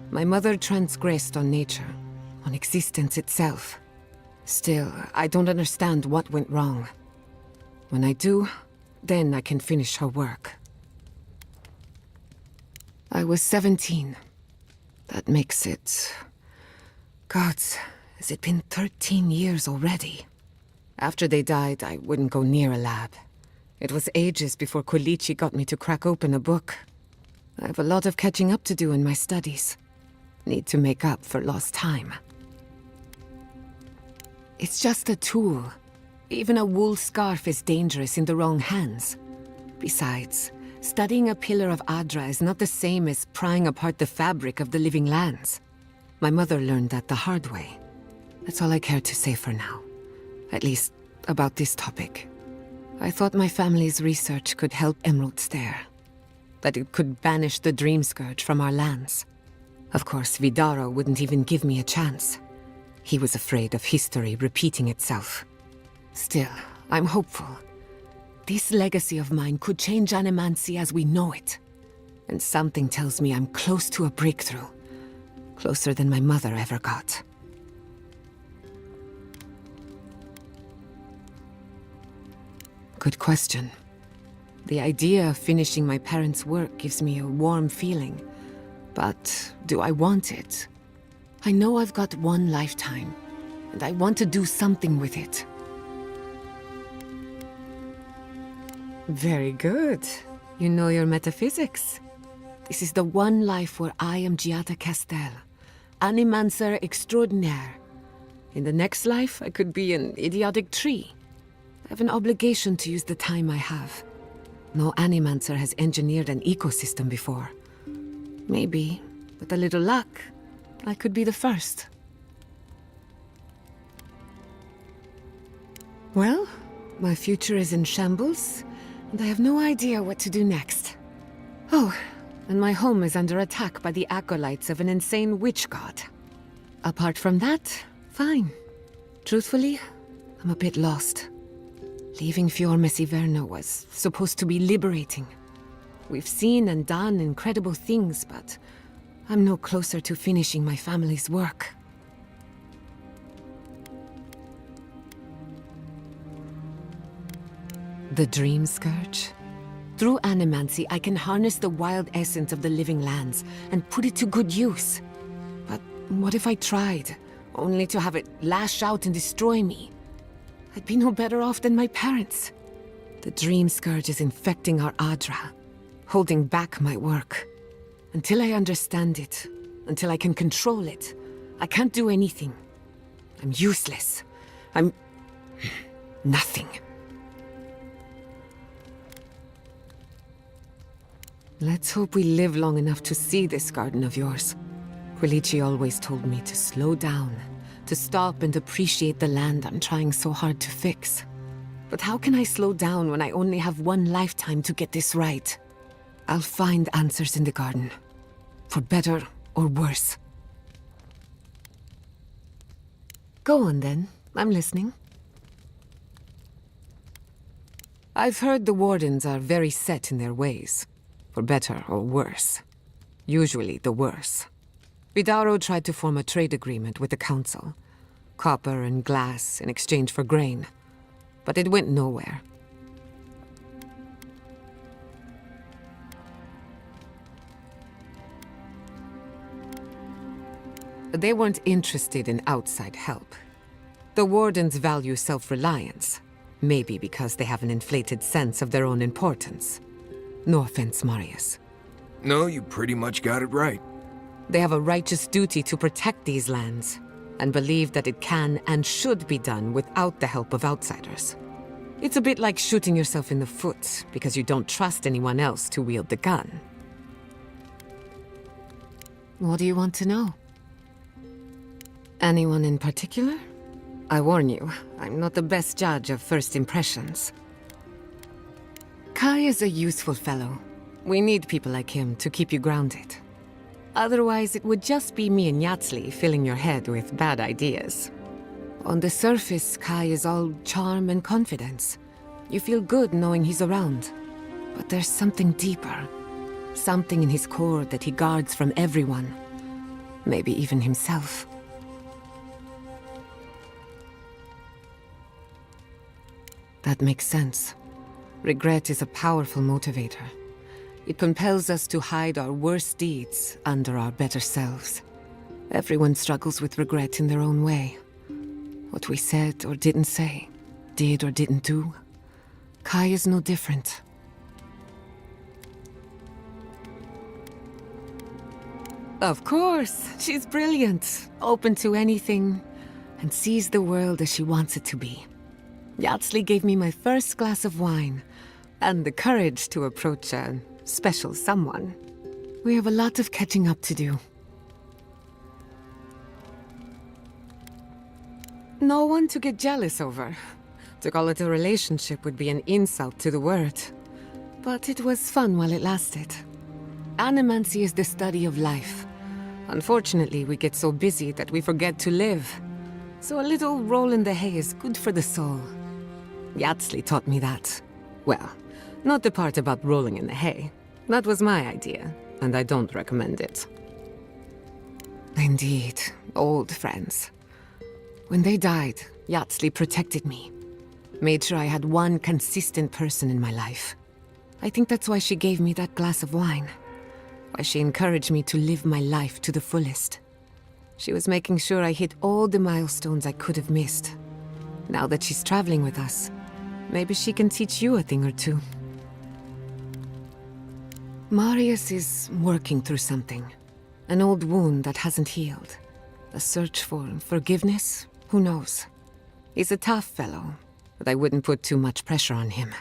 My mother transgressed on nature, on existence itself. Still, I don't understand what went wrong. When I do, then I can finish her work. I was 17. That makes it... Gods, has it been 13 years already? After they died, I wouldn't go near a lab. It was ages before Kolichi got me to crack open a book. I have a lot of catching up to do in my studies. Need to make up for lost time. It's just a tool. Even a wool scarf is dangerous in the wrong hands. Besides, studying a pillar of Adra is not the same as prying apart the fabric of the living lands. My mother learned that the hard way. That's all I care to say for now. At least, about this topic. I thought my family's research could help Emerald Stare. That it could banish the Dream Scourge from our lands. Of course, Vidaro wouldn't even give me a chance. He was afraid of history repeating itself. Still, I'm hopeful. This legacy of mine could change Animancy as we know it. And something tells me I'm close to a breakthrough. Closer than my mother ever got. Good question. The idea of finishing my parents' work gives me a warm feeling. But do I want it? I know I've got one lifetime, and I want to do something with it. Very good. You know your metaphysics. This is the one life where I am Giada Castel, Animancer extraordinaire. In the next life, I could be an idiotic tree. I have an obligation to use the time I have. No Animancer has engineered an ecosystem before. Maybe, with a little luck, I could be the first. Well, my future is in shambles, and I have no idea what to do next. Oh, and my home is under attack by the acolytes of an insane witch god. Apart from that, fine. Truthfully, I'm a bit lost. Leaving Fior Messiverno was supposed to be liberating. We've seen and done incredible things, but I'm no closer to finishing my family's work. The Dream Scourge? Through Animancy, I can harness the wild essence of the living lands and put it to good use. But what if I tried, only to have it lash out and destroy me? I'd be no better off than my parents. The Dream Scourge is infecting our Adra, holding back my work. Until I understand it, until I can control it, I can't do anything. I'm useless. I'm... nothing. Let's hope we live long enough to see this garden of yours. Quilici always told me to slow down, to stop and appreciate the land I'm trying so hard to fix. But how can I slow down when I only have one lifetime to get this right? I'll find answers in the garden. For better or worse. Go on then. I'm listening. I've heard the Wardens are very set in their ways. For better or worse. Usually the worse. Vidaro tried to form a trade agreement with the Council. Copper and glass in exchange for grain. But it went nowhere. They weren't interested in outside help. The Wardens value self-reliance, maybe because they have an inflated sense of their own importance. No offense, Marius. No, you pretty much got it right. They have a righteous duty to protect these lands, and believe that it can and should be done without the help of outsiders. It's a bit like shooting yourself in the foot because you don't trust anyone else to wield the gun. What do you want to know? Anyone in particular? I warn you, I'm not the best judge of first impressions. Kai is a useful fellow. We need people like him to keep you grounded. Otherwise, it would just be me and Yatsli filling your head with bad ideas. On the surface, Kai is all charm and confidence. You feel good knowing he's around. But there's something deeper. Something in his core that he guards from everyone. Maybe even himself. That makes sense. Regret is a powerful motivator. It compels us to hide our worst deeds under our better selves. Everyone struggles with regret in their own way. What we said or didn't say, did or didn't do. Kai is no different. Of course, she's brilliant, open to anything, and sees the world as she wants it to be. Yatsli gave me my first glass of wine, and the courage to approach a special someone. We have a lot of catching up to do. No one to get jealous over. To call it a relationship would be an insult to the word. But it was fun while it lasted. Animancy is the study of life. Unfortunately, we get so busy that we forget to live. So a little roll in the hay is good for the soul. Yatsli taught me that. Well, not the part about rolling in the hay. That was my idea, and I don't recommend it. Indeed, old friends. When they died, Yatsli protected me. Made sure I had one consistent person in my life. I think that's why she gave me that glass of wine. Why she encouraged me to live my life to the fullest. She was making sure I hit all the milestones I could have missed. Now that she's traveling with us, maybe she can teach you a thing or two. Marius is working through something. An old wound that hasn't healed. A search for forgiveness? Who knows? He's a tough fellow, but I wouldn't put too much pressure on him.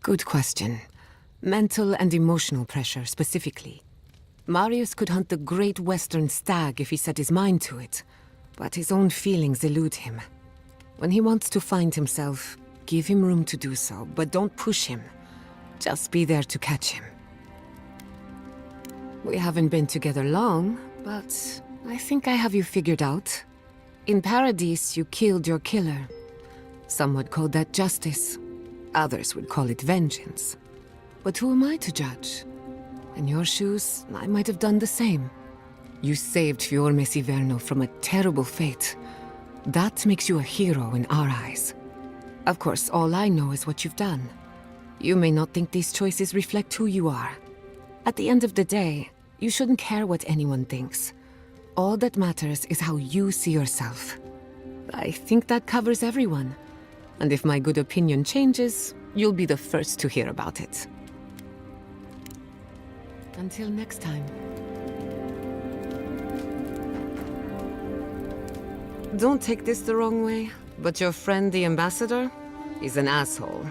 Good question. Mental and emotional pressure, specifically. Marius could hunt the great western stag if he set his mind to it, but his own feelings elude him. When he wants to find himself, give him room to do so, but don't push him. Just be there to catch him. We haven't been together long, but I think I have you figured out. In Paradise, you killed your killer. Some would call that justice. Others would call it vengeance. But who am I to judge? In your shoes, I might have done the same. You saved Fior Mesiverno from a terrible fate. That makes you a hero in our eyes. Of course, all I know is what you've done. You may not think these choices reflect who you are. At the end of the day, you shouldn't care what anyone thinks. All that matters is how you see yourself. I think that covers everyone. And if my good opinion changes, you'll be the first to hear about it. Until next time. Don't take this the wrong way, but your friend the ambassador is an asshole.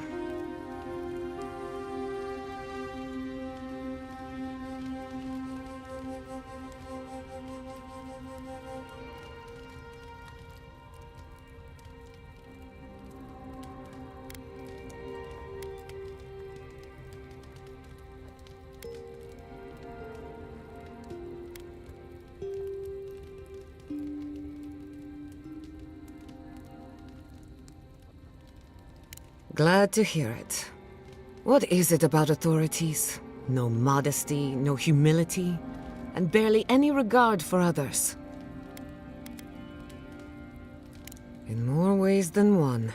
Glad to hear it. What is it about authorities? No modesty, no humility, and barely any regard for others. In more ways than one.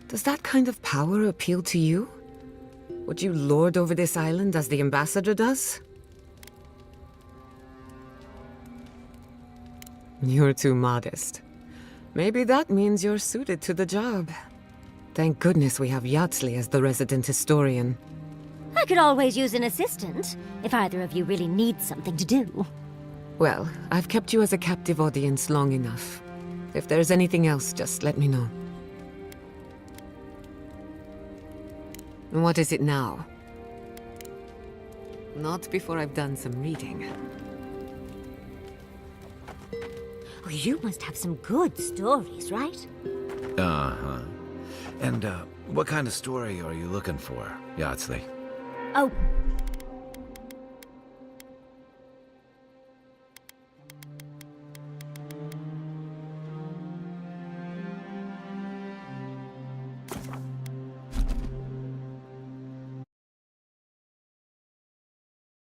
Does that kind of power appeal to you? Would you lord over this island as the ambassador does? You're too modest. Maybe that means you're suited to the job. Thank goodness we have Yardsley as the resident historian. I could always use an assistant, if either of you really need something to do. Well, I've kept you as a captive audience long enough. If there's anything else, just let me know. What is it now? Not before I've done some reading. Oh, you must have some good stories, right? Uh-huh. And, what kind of story are you looking for, Yardsley? Oh,